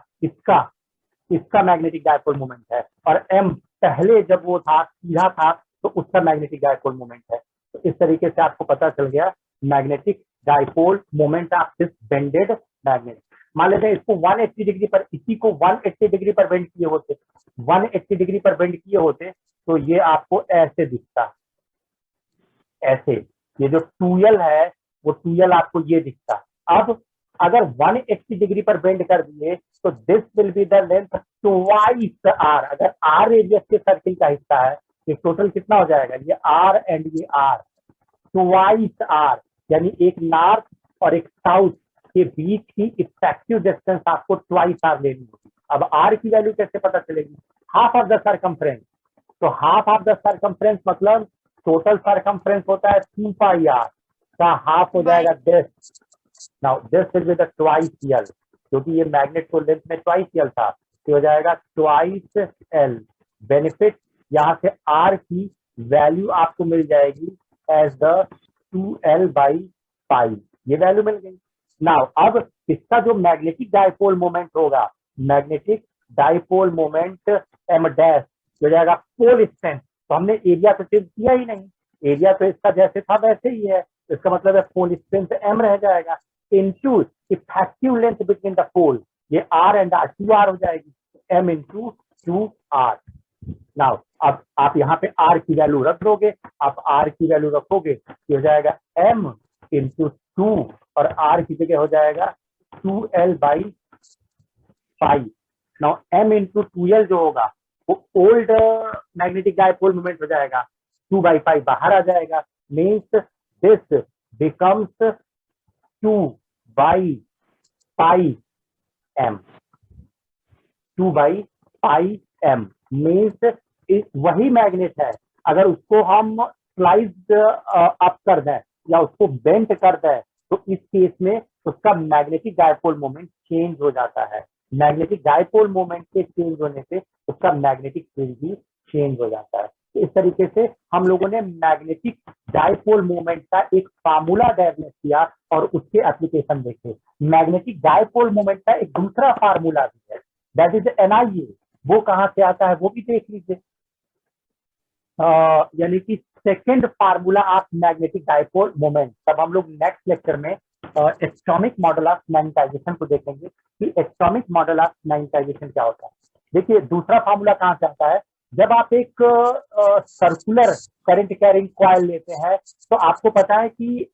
इसका मैग्नेटिक डायपोल मोमेंट है और m पहले जब वो था सीधा था तो उसका मैग्नेटिक डायपोल मोमेंट है। तो इस तरीके से आपको पता चल गया magnetic dipole moment of this bended magnet. मान लेते हैं इसको 180 डिग्री पर, इसी को 180 डिग्री पर बेंड किए होते, 180 डिग्री पर बेंड किए होते तो ये आपको ऐसे दिखता, ऐसे ये जो 2l है वो 2l आपको ये दिखता। अब अगर 180 डिग्री पर बेंड कर दिए तो this will be the length twice r। अगर r रेडियस के सर्किल का हिस्सा है, ये टोटल कितना हो जाएगा, ये r एंड ये r, ट्वाइस r, यानी एक नॉर्थ और एक साउथ के बीच की इफेक्टिव डिस्टेंस आपको ट्वाइस r लेनी होगी। अब r की वैल्यू कैसे पता चलेगी, हाफ ऑफ द सर्कमफ्रेंस। तो हाफ ऑफ द सर्कमफ्रेंस मतलब टोटल सर्कमफ्रेंस होता है 2πr का हाफ हो जाएगा this. Now this will be the twice l, क्योंकि ये मैग्नेट को लेंथ में ट्वाइस l था, तो हो जाएगा ट्वाइस l। बेनिफिट यहाँ से r की वैल्यू आपको मिल जाएगी एज द 2l/π, ये वैल्यू मिल गई। नाउ अब इसका जो मैग्नेटिक डायपोल मोमेंट होगा, magnetic dipole moment m dash हो जाएगा पोल स्ट्रेंथ। तो हमने एरिया तो चेंज किया ही नहीं, एरिया तो इसका जैसे था वैसे ही है, इसका मतलब है पोल स्ट्रेंथ m रह जाएगा into effective length between the pole, ये r एंड r 2r हो जाएगी, m इंटू 2r। नाउ अब आप यहाँ पे r की वैल्यू रख दोगे, आप r की वैल्यू रखोगे ये हो जाएगा m इंटू 2 और r की जगह हो जाएगा 2l/π। Now m into 2l जो होगा वो ओल्ड मैग्नेटिक डायपोल मोमेंट हो जाएगा, 2/π बाहर आ जाएगा, means this becomes 2/πm, 2/πm means वही मैग्नेट है, अगर उसको हम स्लाइड अप कर दें या उसको बेंट कर दें तो इस केस में उसका मैग्नेटिक डायपोल मोमेंट चेंज हो जाता है। मैग्नेटिक डायपोल मोमेंट के चेंज होने से उसका मैग्नेटिक फील्ड भी चेंज हो जाता है। तो इस तरीके से हम लोगों ने मैग्नेटिक डायपोल मोमेंट का एक फार्मूला डेवलप किया और उसके एप्लीकेशन देखे। मैग्नेटिक डायपोल मोमेंट का एक दूसरा फार्मूला भी है, दैट इज NIA, वो कहाँ से आता है वो भी देख लीजिए। यानी कि second formula of magnetic dipole moment. तब हम लोग नेक्स्ट लेक्चर में एटॉमिक मॉडल ऑफ मैग्नेटाइजेशन को देखेंगे कि एटॉमिक मॉडल ऑफ मैग्नेटाइजेशन क्या होता है। देखिए दूसरा फार्मूला कहाँ से आता है, जब आप एक सर्कुलर करंट कैरिंग कॉइल लेते हैं तो आपको पता है कि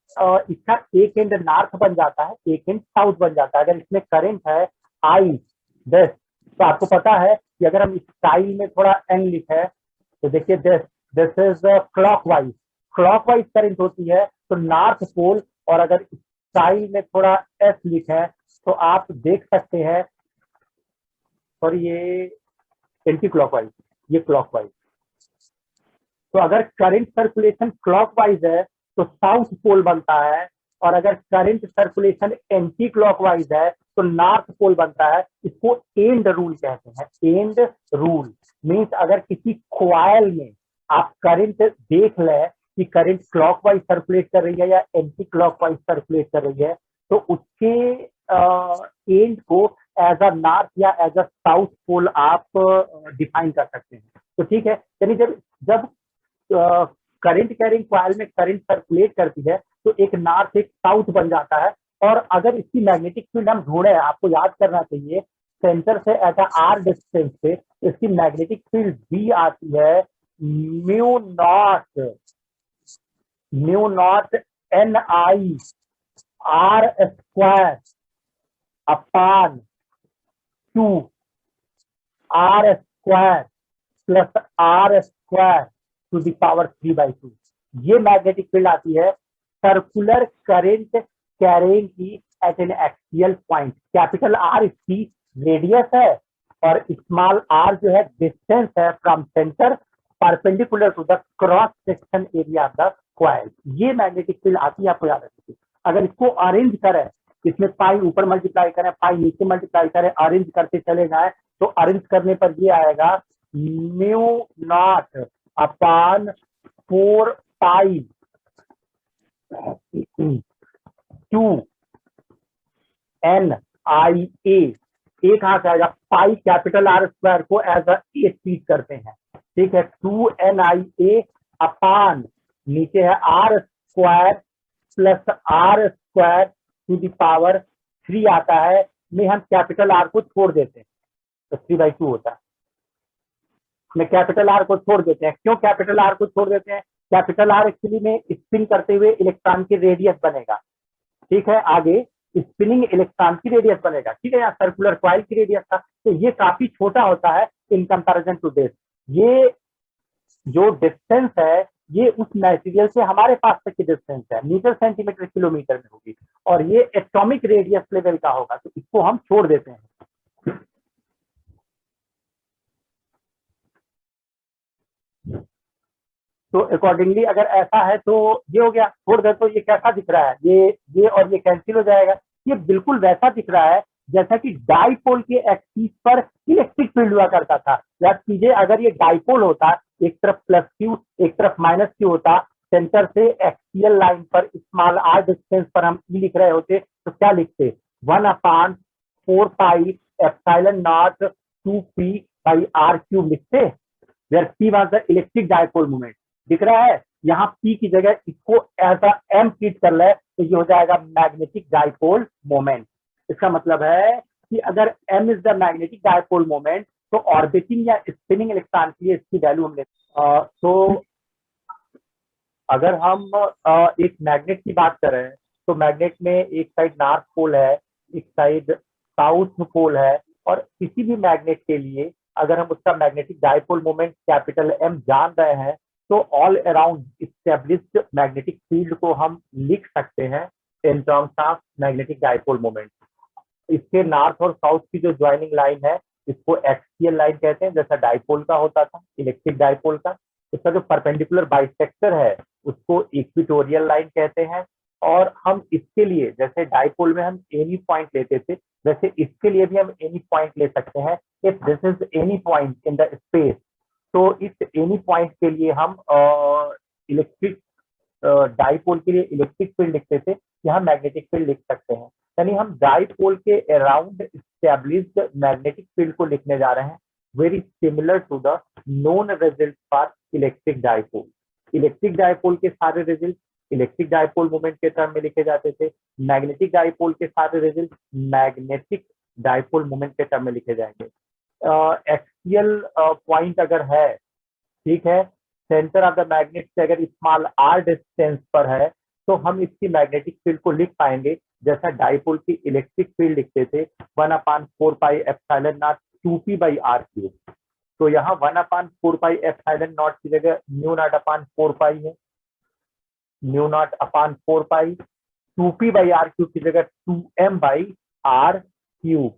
इसका एक एंड नॉर्थ बन जाता है, एक एंड साउथ बन जाता है। अगर इसमें करंट है I दिस, तो आपको पता है कि अगर हम स्टाइल में थोड़ा N लिखे तो देखिए दिस इज क्लॉकवाइज करंट होती है तो नॉर्थ पोल, और अगर स्टाइल में थोड़ा S लिखे तो आप देख सकते हैं, और ये एंटी क्लॉकवाइज, ये क्लॉकवाइज। तो अगर करंट सर्कुलेशन क्लॉकवाइज है तो साउथ पोल बनता है, और अगर करंट सर्कुलेशन एंटी क्लॉकवाइज है तो नॉर्थ पोल बनता है। इसको एंड रूल कहते हैं। एंड रूल मीन्स अगर किसी कॉइल में आप करंट देख लें कि करंट क्लॉकवाइज सर्कुलेट कर रही है या एंटी क्लॉकवाइज सर्कुलेट कर रही है, तो उसके एंड को एज अ नॉर्थ या एज अ साउथ पोल आप डिफाइन कर सकते हैं। तो ठीक है, यानी जब जब करंट कैरिंग कॉइल में करंट सर्कुलेट करती है तो एक नॉर्थ एक साउथ बन जाता है। और अगर इसकी मैग्नेटिक फील्ड हम ढूंढे, आपको याद करना चाहिए सेंटर से एट आर डिस्टेंस पे इसकी मैग्नेटिक फील्ड बी आती है mu nought N I R square upon 2 R square plus R square to the power 3/2। ये मैग्नेटिक फील्ड आती है सर्कुलर करंट कैरिंग की at an axial point. Capital R इसकी radius है और स्मॉल आर जो है डिस्टेंस है from centre perpendicular to the cross section area of the coil. ये मैग्नेटिक फील्ड आती है, आपको याद रखिए। अगर इसको अरेंज करें, इसमें पाई ऊपर मल्टीप्लाई करें, पाई नीचे मल्टीप्लाई करें, अरेंज करते चले जाए तो अरेंज करने पर ये आएगा म्यू नॉट अपॉन 4 पाई 2 एन आई ए। एक हाथ आएगा, पाई कैपिटल आर स्क्वायर को एज अ ए ट्रीट करते हैं, ठीक है। 2 एन आई ए अपॉन नीचे है R square plus R square to the power 3 आता है, में हम कैपिटल आर को छोड़ देते हैं तो 3/2 होता है। में कैपिटल आर को छोड़ देते हैं, क्यों कैपिटल आर को छोड़ देते हैं? कैपिटल आर एक्चुअली में स्पिन करते हुए इलेक्ट्रॉन की रेडियस बनेगा, ठीक है। आगे स्पिनिंग इलेक्ट्रॉन की रेडियस बनेगा, ठीक है। यहाँ सर्कुलर कॉइल की रेडियस था, तो ये काफी छोटा होता है इन कंपैरिजन टू दिस। ये जो डिस्टेंस है ये उस मटेरियल से हमारे पास तक की डिस्टेंस है, मीटर सेंटीमीटर किलोमीटर में होगी, और ये एटॉमिक रेडियस लेवल का होगा, तो इसको हम छोड़ देते हैं। तो अकॉर्डिंगली अगर ऐसा है तो ये हो गया, छोड़ दे तो ये कैसा दिख रहा है, ये और ये कैंसिल हो जाएगा। ये बिल्कुल वैसा दिख रहा है जैसा कि डाइपोल के एक्सिस पर इलेक्ट्रिक फील्ड हुआ करता था। याद कीजिए, अगर ये डाइपोल होता, एक तरफ प्लस क्यू एक तरफ माइनस क्यू होता, सेंटर से एक्सियल लाइन पर स्मॉल आर डिस्टेंस पर हम ई लिख रहे होते तो क्या लिखते? 1/4 पाई एप्सिलॉन नॉट 2p/r³ लिखते, where p was the electric dipole moment. दिख रहा है, यहाँ p की जगह इसको एज अ m ट्रीट कर ले तो ये हो जाएगा मैग्नेटिक डाइपोल मोमेंट। इसका मतलब है कि अगर m is the magnetic dipole moment तो ऑर्बिटिंग या स्पिनिंग इलेक्ट्रॉन के लिए इसकी वैल्यू हम लेते। तो अगर हम एक मैग्नेट की बात करें तो मैग्नेट में एक साइड नॉर्थ पोल है, एक साइड साउथ पोल है, और किसी भी मैग्नेट के लिए अगर हम उसका magnetic dipole moment capital M जान रहे हैं तो all around established magnetic field को हम लिख सकते हैं इन terms of magnetic dipole moment. इसके नॉर्थ और साउथ की जो ज्वाइनिंग लाइन है इसको एक्सियल लाइन कहते हैं, जैसा डाइपोल का होता था इलेक्ट्रिक डाइपोल का। इसका जो परपेंडिकुलर बाइसेक्टर है उसको इक्वेटोरियल लाइन कहते हैं। और हम इसके लिए जैसे डाइपोल में हम एनी पॉइंट लेते थे, वैसे इसके लिए भी हम एनी पॉइंट ले सकते हैं। If this is any point in the space, तो इस एनी पॉइंट के लिए हम इलेक्ट्रिक डाइपोल के लिए इलेक्ट्रिक फील्ड लिखते थे, यहाँ मैग्नेटिक फील्ड लिख सकते हैं। यानी हम डाइपोल के अराउंड एस्टैब्लिश्ड मैग्नेटिक फील्ड को लिखने जा रहे हैं, very similar to the known result for electric dipole. Electric dipole के सारे रिजल्ट इलेक्ट्रिक डाइपोल मोमेंट के टर्म में लिखे जाते थे, मैग्नेटिक डाइपोल के सारे रिजल्ट मैग्नेटिक डाइपोल मोमेंट के टर्म में लिखे जाएंगे। एक्सियल पॉइंट अगर है, ठीक है, सेंटर ऑफ द मैग्नेट से अगर स्मॉल आर डिस्टेंस पर है तो हम इसकी मैग्नेटिक फील्ड को लिख पाएंगे जैसा डाइपोल की इलेक्ट्रिक फील्ड लिखते थे 1/4 पाई एप्सिलॉन नॉट 2p/r³। तो यहाँ 1/4 पाई एप्सिलॉन नॉट की जगह म्यू नॉट अपॉन 4 पाई है, mu not upon 4 pi 2p/r³ की जगह 2m/r³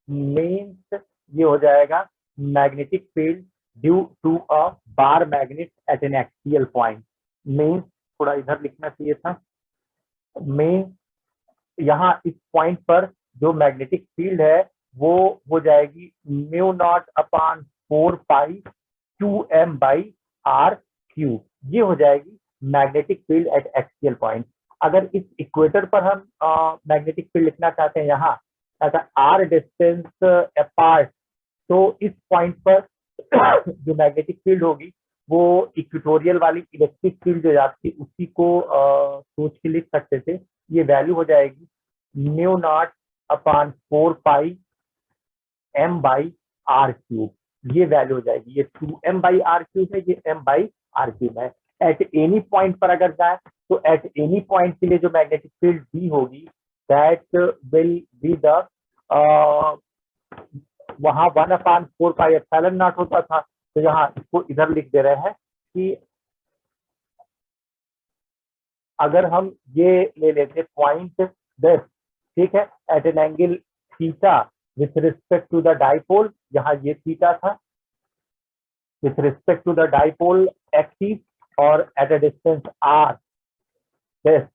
मीन्स ये हो जाएगा magnetic field due to a bar magnet at an axial point. Means थोड़ा इधर लिखना चाहिए था, मीन्स यहाँ इस पॉइंट पर जो मैग्नेटिक फील्ड है वो हो जाएगी mu not upon 4 pi 2m/r³। ये हो जाएगी magnetic field at axial point. अगर इस इक्वेटर पर हम मैग्नेटिक फील्ड लिखना चाहते हैं यहाँ, अगर आर डिस्टेंस अपार्ट, तो इस पॉइंट पर जो मैग्नेटिक फील्ड होगी वो इक्वेटोरियल वाली इलेक्ट्रिक फील्ड जो जाती उसी को सोच के लिख सकते थे। ये वैल्यू हो जाएगी mu not upon 4 pi m by R cube. ये वैल्यू हो जाएगी, ये 2m बाई आर क्यूब है, ये m बाई आर क्यूब है। एट एनी पॉइंट पर अगर जाए तो एट एनी पॉइंट के लिए जो मैग्नेटिक फील्ड बी होगी दैट विल बी द वहां 1/4 पाई एप्सिलॉन नॉट होता था, तो यहाँ इसको इधर लिख दे रहे हैं कि अगर हम ये ले लेते पॉइंट 10, ठीक है, at an angle theta with respect to the dipole, यहाँ ये थीटा था with respect to the dipole axis और एट अ डिस्टेंस आर 10।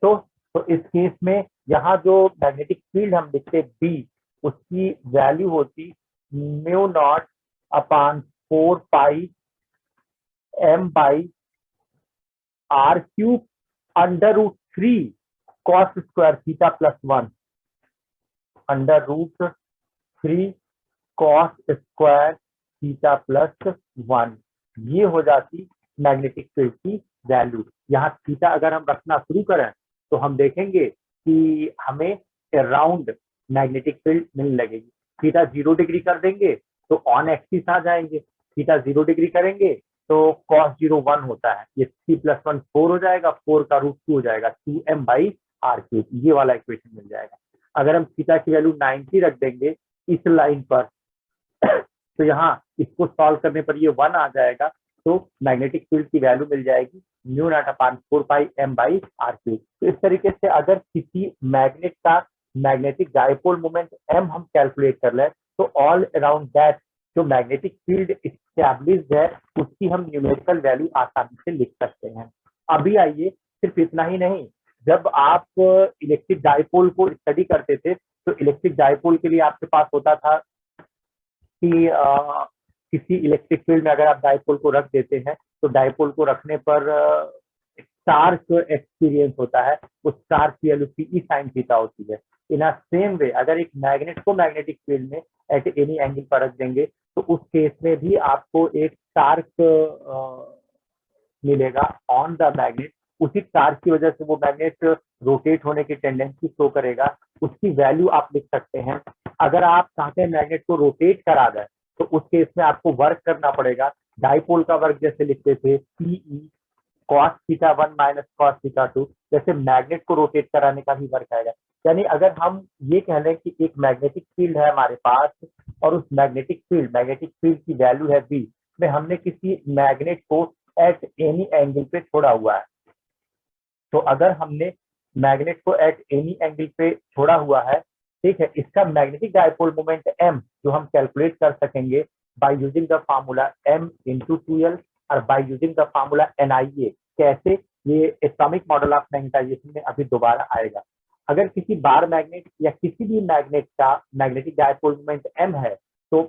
तो इस केस में यहाँ जो मैग्नेटिक फील्ड हम लिखते बी, उसकी वैल्यू होती mu not upon 4 pi m by R cube under root 3 cos square theta plus 1, under root 3 cos square theta plus 1। ये हो जाती मैग्नेटिक फील्ड की वैल्यू। यहाँ थीटा अगर हम रखना शुरू करें तो हम देखेंगे कि हमें अराउंड मैग्नेटिक फील्ड मिलने लगेगी। थीटा 0 डिग्री कर देंगे तो ऑन एक्सिस आ जाएंगे, थीटा 0 डिग्री करेंगे तो cos 0 1 होता है, ये 3 + 1 4 हो जाएगा, 4 का रूट 2 हो जाएगा, 2m बाई आर क्यूब। ये वाला इक्वेशन मिल जाएगा। अगर हम थीटा की वैल्यू 90 रख देंगे इस लाइन पर तो यहाँ इसको सॉल्व करने पर ये 1 आ जाएगा, तो मैग्नेटिक फील्ड की वैल्यू मिल जाएगी mu not upon 4 pi m by R cube. तो इस तरीके से अगर किसी मैग्नेट का मैग्नेटिक डायपोल मोमेंट m हम कैलकुलेट कर लें तो ऑल अराउंड दैट जो मैग्नेटिक फील्ड एस्टैब्लिश्ड है उसकी हम न्यूमेरिकल वैल्यू आसानी से लिख सकते हैं। अभी आइए, सिर्फ इतना ही नहीं, जब आप इलेक्ट्रिक डायपोल को स्टडी करते थे तो इलेक्ट्रिक डायपोल के लिए आपके पास होता था कि किसी इलेक्ट्रिक फील्ड में अगर आप डायपोल को रख देते हैं तो डायपोल को रखने पर चार्ज एक्सपीरियंस होता है, उस चार्ज की वैल्यू पी साइन थीटा होती है। इन अ सेम वे अगर एक मैग्नेट को मैग्नेटिक फील्ड में एट एनी एंगल पर रख देंगे तो उस केस में भी आपको एक चार्ज मिलेगा ऑन द मैग्नेट। उसी चार्ज की वजह से वो मैग्नेट रोटेट होने की टेंडेंसी शो करेगा, उसकी वैल्यू आप लिख सकते हैं। अगर आप चाहते हैं मैग्नेट को रोटेट करा दें तो उस केस में आपको वर्क करना पड़ेगा। डाइपोल का वर्क जैसे लिखते थे PE cos theta 1 minus cos theta 2, जैसे मैग्नेट को रोटेट कराने का भी वर्क आएगा। यानी अगर हम ये कह लें कि एक मैग्नेटिक फील्ड है हमारे पास और उस मैग्नेटिक फील्ड की वैल्यू है बी, में हमने किसी मैग्नेट को एट एनी एंगल पे छोड़ा हुआ है, तो अगर हमने मैग्नेट को एट एनी एंगल पे छोड़ा हुआ है, ठीक है, इसका मैग्नेटिक डायपोल मोमेंट m जो हम कैलकुलेट कर सकेंगे by using the formula m × 2l और by using the formula NIA। कैसे? ये एटॉमिक मॉडल ऑफ मैग्नेटाइजेशन में अभी दोबारा आएगा। अगर किसी बार मैग्नेट या किसी भी मैग्नेट का मैग्नेटिक डायपोल मोमेंट m है तो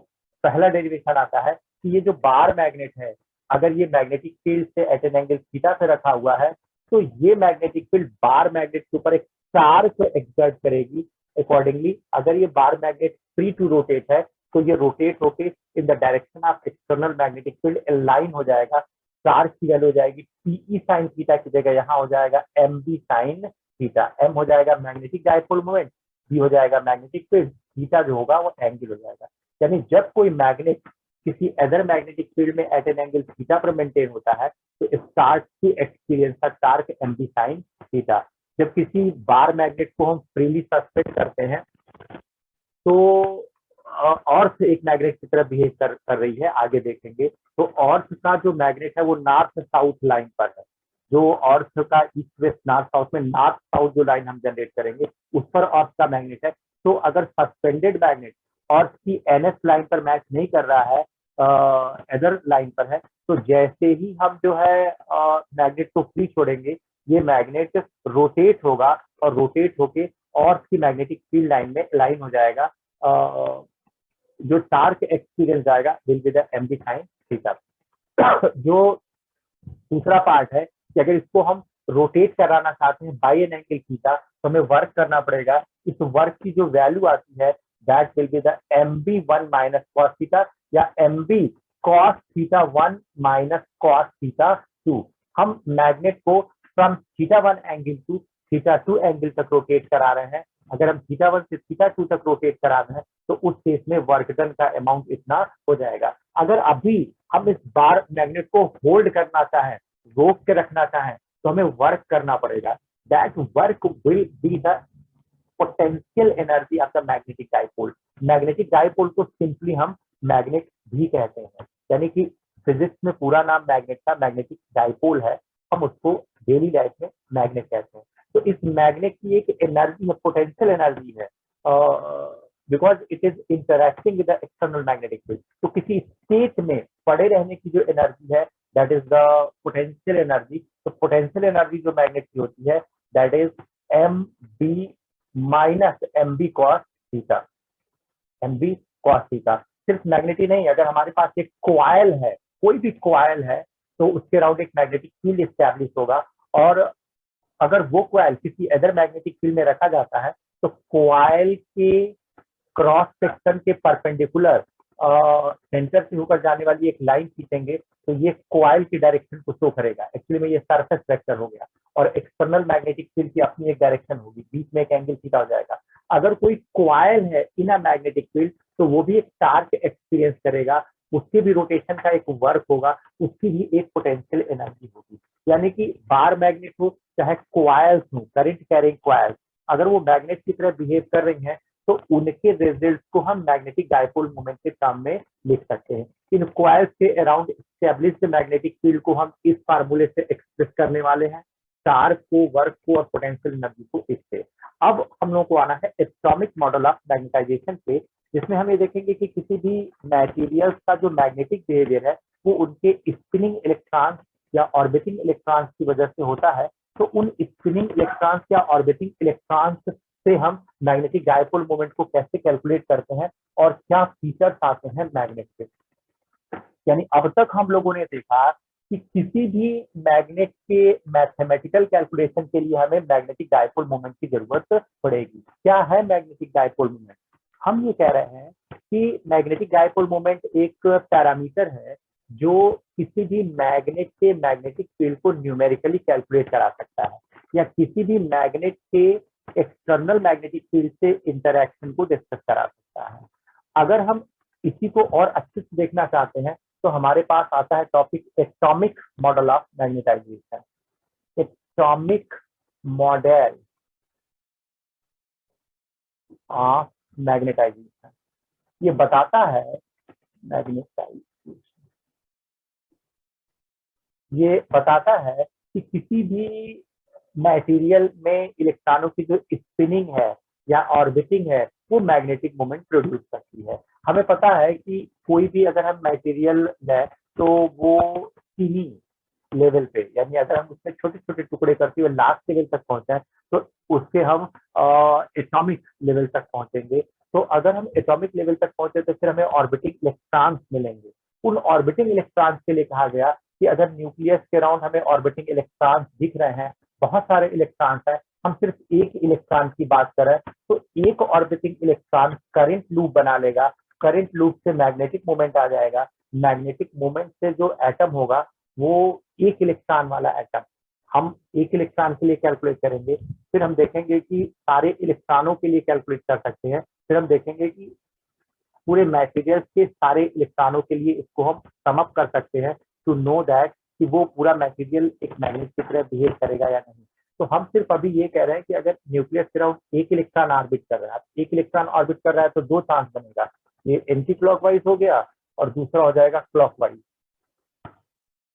पहला डेरिवेशन आता है कि ये जो बार मैग्नेट है अगर ये मैग्नेटिक फील्ड से एट एन एंगल थीटा से रखा हुआ है तो ये मैग्नेटिक फील्ड बार मैग्नेट के ऊपर एक चार्ज एक्सर्ट करेगी। अकॉर्डिंगली अगर ये bar magnet free to rotate है तो ये रोटेट होके in the direction of external magnetic field align हो जाएगा। चार्ज की वैल्यू हो जाएगी पीई साइन थीटा की जगह यहाँ हो जाएगा M B sine theta. M हो जाएगा मैग्नेटिक डायपोल मोमेंट, बी हो जाएगा मैग्नेटिक फील्ड, थीटा जो होगा वो एंगल हो जाएगा। यानी जब कोई मैग्नेट किसी अदर मैग्नेटिक फील्ड में एट एन एंगल थीटा पर मेंटेन होता है तो इस चार्ज की एक्सपीरियंस का torque M B sine theta. जब किसी बार मैग्नेट को हम फ्रीली सस्पेंड करते हैं तो ऑर्थ एक मैग्नेट की तरह बिहेव कर रही है, आगे देखेंगे। तो ऑर्थ का जो मैग्नेट है वो नॉर्थ साउथ लाइन पर है। जो ऑर्थ का ईस्ट वेस्ट नॉर्थ साउथ में नॉर्थ साउथ जो लाइन हम जनरेट करेंगे उस पर ऑर्थ का मैग्नेट है। तो अगर सस्पेंडेड मैग्नेट ऑर्थ की एनएस लाइन पर मैच नहीं कर रहा है, अदर लाइन पर है, तो जैसे ही हम जो है मैग्नेट को फ्री छोड़ेंगे ये मैग्नेट रोटेट होगा और रोटेट होके ऑर्थ की मैग्नेटिक फील्ड लाइन में लाइन हो जाएगा। जो टार्क एक्सपीरियंस आएगा will be the M B sine theta. जो दूसरा पार्ट है कि अगर इसको हम रोटेट कराना चाहते हैं बाय एन एंगल थीटा, तो हमें वर्क करना पड़ेगा। इस वर्क की जो वैल्यू आती है that will be the mb1 minus cos theta या mb cos theta 1 minus cos theta 2। हम मैग्नेट को from theta 1 angle to theta 2 angle तक रोटेट करा रहे हैं। अगर हम थीटा 1 से थीटा 2 तक रोटेट करा रहे हैं तो उस केस में वर्क डन का अमाउंट इतना हो जाएगा। अगर अभी हम इस बार मैग्नेट को होल्ड करना चाहें, रोक के रखना चाहें, तो हमें वर्क करना पड़ेगा। That work will be the potential energy of the magnetic dipole. Magnetic dipole को सिंपली हम मैग्नेट भी कहते हैं, यानी कि फिजिक्स में पूरा नाम मैग्नेट का मैग्नेटिक डाइपोल है, हम उसको डेली लाइफ में मैग्नेट कहते हैं। तो इस मैग्नेट की एक एनर्जी है, पोटेंशियल एनर्जी है, because it is interacting with the external magnetic field. तो किसी स्टेट में पड़े रहने की जो एनर्जी है that is the potential energy. तो पोटेंशियल एनर्जी जो मैग्नेट की होती है that is M B minus M B cos theta, M B cos theta. सिर्फ मैग्नेट ही नहीं, अगर हमारे पास एक कोयल है, कोई भी कोयल है, तो उसके अराउंड एक मैग्नेटिक फील्ड स्टैब्लिश होगा, और अगर वो कोयल किसी अदर मैग्नेटिक फील्ड में रखा जाता है तो कोयल के क्रॉस सेक्शन के परपेंडिकुलर सेंटर से होकर जाने वाली एक लाइन खींचेंगे तो ये कोयल की डायरेक्शन को शो करेगा। एक्चुअली में ये सरफेस वेक्टर हो गया, और एक्सटर्नल मैग्नेटिक फील्ड की अपनी एक डायरेक्शन होगी, बीच में एक एंगल थीटा हो जाएगा। अगर कोई कोयल है इन अ मैग्नेटिक फील्ड तो वो भी एक टार्क एक्सपीरियंस करेगा, उसके भी रोटेशन का एक वर्क होगा, उसकी भी एक पोटेंशियल एनर्जी होगी। यानी कि बार मैग्नेट हो चाहे कोयल्स हो, करंट कैरिंग कोयल्स, अगर वो मैग्नेट की तरह बिहेव कर रही हैं तो उनके रिजल्ट को हम मैग्नेटिक डाइपोल मोमेंट के टर्म में लिख सकते हैं। इन कोयल्स के अराउंड एस्टेब्लिश्ड मैग्नेटिक फील्ड को हम इस फार्मूले से एक्सप्रेस करने वाले हैं, चार्ज को, वर्क को और पोटेंशियल एनर्जी को इससे। अब हम लोग को आना है एटॉमिक मॉडल ऑफ मैग्नेटाइजेशन पे, जिसमें हम ये देखेंगे कि किसी भी मटेरियल्स का जो मैग्नेटिक बिहेवियर है वो उनके स्पिनिंग इलेक्ट्रॉन्स या ऑर्बिटिंग इलेक्ट्रॉन्स की वजह से होता है। तो उन स्पिनिंग इलेक्ट्रॉन्स या ऑर्बिटिंग इलेक्ट्रॉन्स से हम मैग्नेटिक डाइपोल मोमेंट को कैसे कैलकुलेट करते हैं और क्या फीचर्स आते हैं मैग्नेट के। यानी अब तक हम लोगों ने देखा कि किसी भी मैग्नेट के मैथमेटिकल कैलकुलेशन के लिए हमें मैग्नेटिक डाइपोल मोमेंट की जरूरत पड़ेगी। क्या है मैग्नेटिक डाइपोल मोमेंट? हम ये कह रहे हैं कि मैग्नेटिक डाइपोल मोमेंट एक पैरामीटर है जो किसी भी मैग्नेट के मैग्नेटिक फील्ड को न्यूमेरिकली कैलकुलेट करा सकता है, या किसी भी मैग्नेट के एक्सटर्नल मैग्नेटिक फील्ड से इंटरैक्शन को डिस्कस करा सकता है। अगर हम इसी को और अच्छे से देखना चाहते हैं तो हमारे पास आता है topic atomic model of magnetization. Atomic model of magnetization ये बताता है मैग्नेटाइजेशन, ये बताता है कि किसी भी मटेरियल में इलेक्ट्रॉनों की जो स्पिनिंग है या ऑर्बिटिंग है वो मैग्नेटिक मोमेंट प्रोड्यूस करती है। हमें पता है कि कोई भी अगर हम मटेरियल लें तो वो चीनी लेवल पे, यानी अगर हम उसमें छोटे छोटे टुकड़े करते हुए लास्ट लेवल तक पहुंचे तो उससे हम एटॉमिक लेवल तक पहुंचेंगे। तो अगर हम एटॉमिक लेवल तक पहुंचे तो फिर हमें ऑर्बिटिंग इलेक्ट्रॉन्स मिलेंगे। उन ऑर्बिटिंग इलेक्ट्रॉन्स के लिए कहा गया कि अगर न्यूक्लियस के अराउंड हमें ऑर्बिटिंग इलेक्ट्रॉन्स दिख रहे हैं, बहुत सारे इलेक्ट्रॉन्स हैं, हम सिर्फ एक इलेक्ट्रॉन की बात करें तो एक ऑर्बिटिंग इलेक्ट्रॉन करंट लूप बना लेगा, करंट लूप से मैग्नेटिक मोमेंट आ जाएगा, मैग्नेटिक मोमेंट से जो एटम होगा वो एक इलेक्ट्रॉन वाला एटम, हम एक इलेक्ट्रॉन के लिए कैलकुलेट करेंगे, फिर हम देखेंगे कि सारे इलेक्ट्रॉनों के लिए कैलकुलेट कर सकते हैं, फिर हम देखेंगे कि पूरे मटेरियल्स के सारे इलेक्ट्रॉनों के लिए इसको हम सम अप कर सकते हैं टू नो दैट कि वो पूरा मटेरियल एक मैग्नेट की तरह बिहेव करेगा या नहीं। तो हम सिर्फ अभी ये कह रहे हैं कि अगर न्यूक्लियस के अराउंड एक इलेक्ट्रॉन ऑर्बिट कर रहा है, एक इलेक्ट्रॉन ऑर्बिट कर रहा है तो दो चांस बनेगा, ये एंटी क्लॉकवाइज हो गया और दूसरा हो जाएगा क्लॉकवाइज,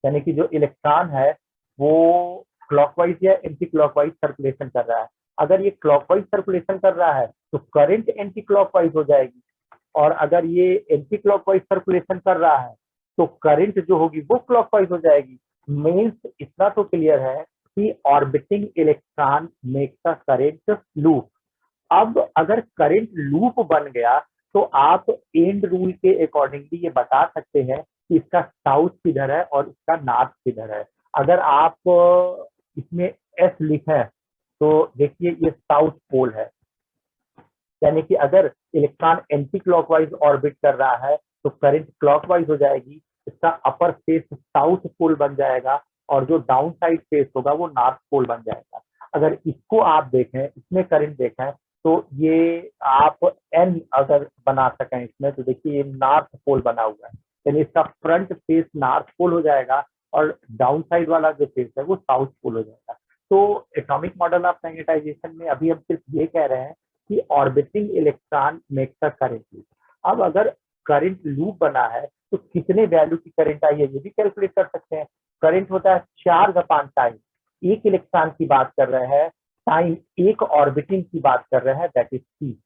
यानी कि जो इलेक्ट्रॉन है वो क्लॉकवाइज या एंटी क्लॉकवाइज सर्कुलेशन कर रहा है। अगर ये क्लॉकवाइज सर्कुलेशन कर रहा है तो करंट एंटी क्लॉकवाइज हो जाएगी, और अगर ये एंटी क्लॉकवाइज सर्कुलेशन कर रहा है तो करंट जो होगी वो क्लॉकवाइज हो जाएगी। मीन्स इतना तो क्लियर है कि orbiting electron makes a current loop. अब अगर करंट लूप बन गया तो आप एंड रूल के अकॉर्डिंगली ये बता सकते हैं कि इसका साउथ किधर है और इसका नॉर्थ किधर है। अगर आप इसमें एस लिखा है तो देखिए ये साउथ पोल है, यानी कि अगर इलेक्ट्रॉन एंटी क्लॉकवाइज ऑर्बिट कर रहा है तो करंट क्लॉकवाइज हो जाएगी, इसका अपर फेस साउथ पोल बन जाएगा और जो डाउन साइड फेस होगा वो नॉर्थ पोल बन जाएगा। अगर इसको आप देखें, इसमें करंट देखें तो ये आप एन अगर बना सकें इसमें तो देखिए ये नॉर्थ पोल बना हुआ है, यानी इसका फ्रंट फेस नॉर्थ पोल हो जाएगा और डाउन साइड वाला जो फेस है वो साउथ पोल हो जाएगा। तो एटॉमिक मॉडल ऑफ मैग्नेटाइजेशन में अभी हम सिर्फ ये कह रहे हैं कि orbiting electron makes a current loop. अब अगर करंट लूप बना है तो कितने वैल्यू की करंट आई है ये भी कैलकुलेट कर सकते हैं। करंट होता है चार्ज अपॉन टाइम, एक इलेक्ट्रॉन की बात कर रहे हैं, टाइम एक ऑर्बिटिंग की बात कर रहे हैं, दैट इज टी।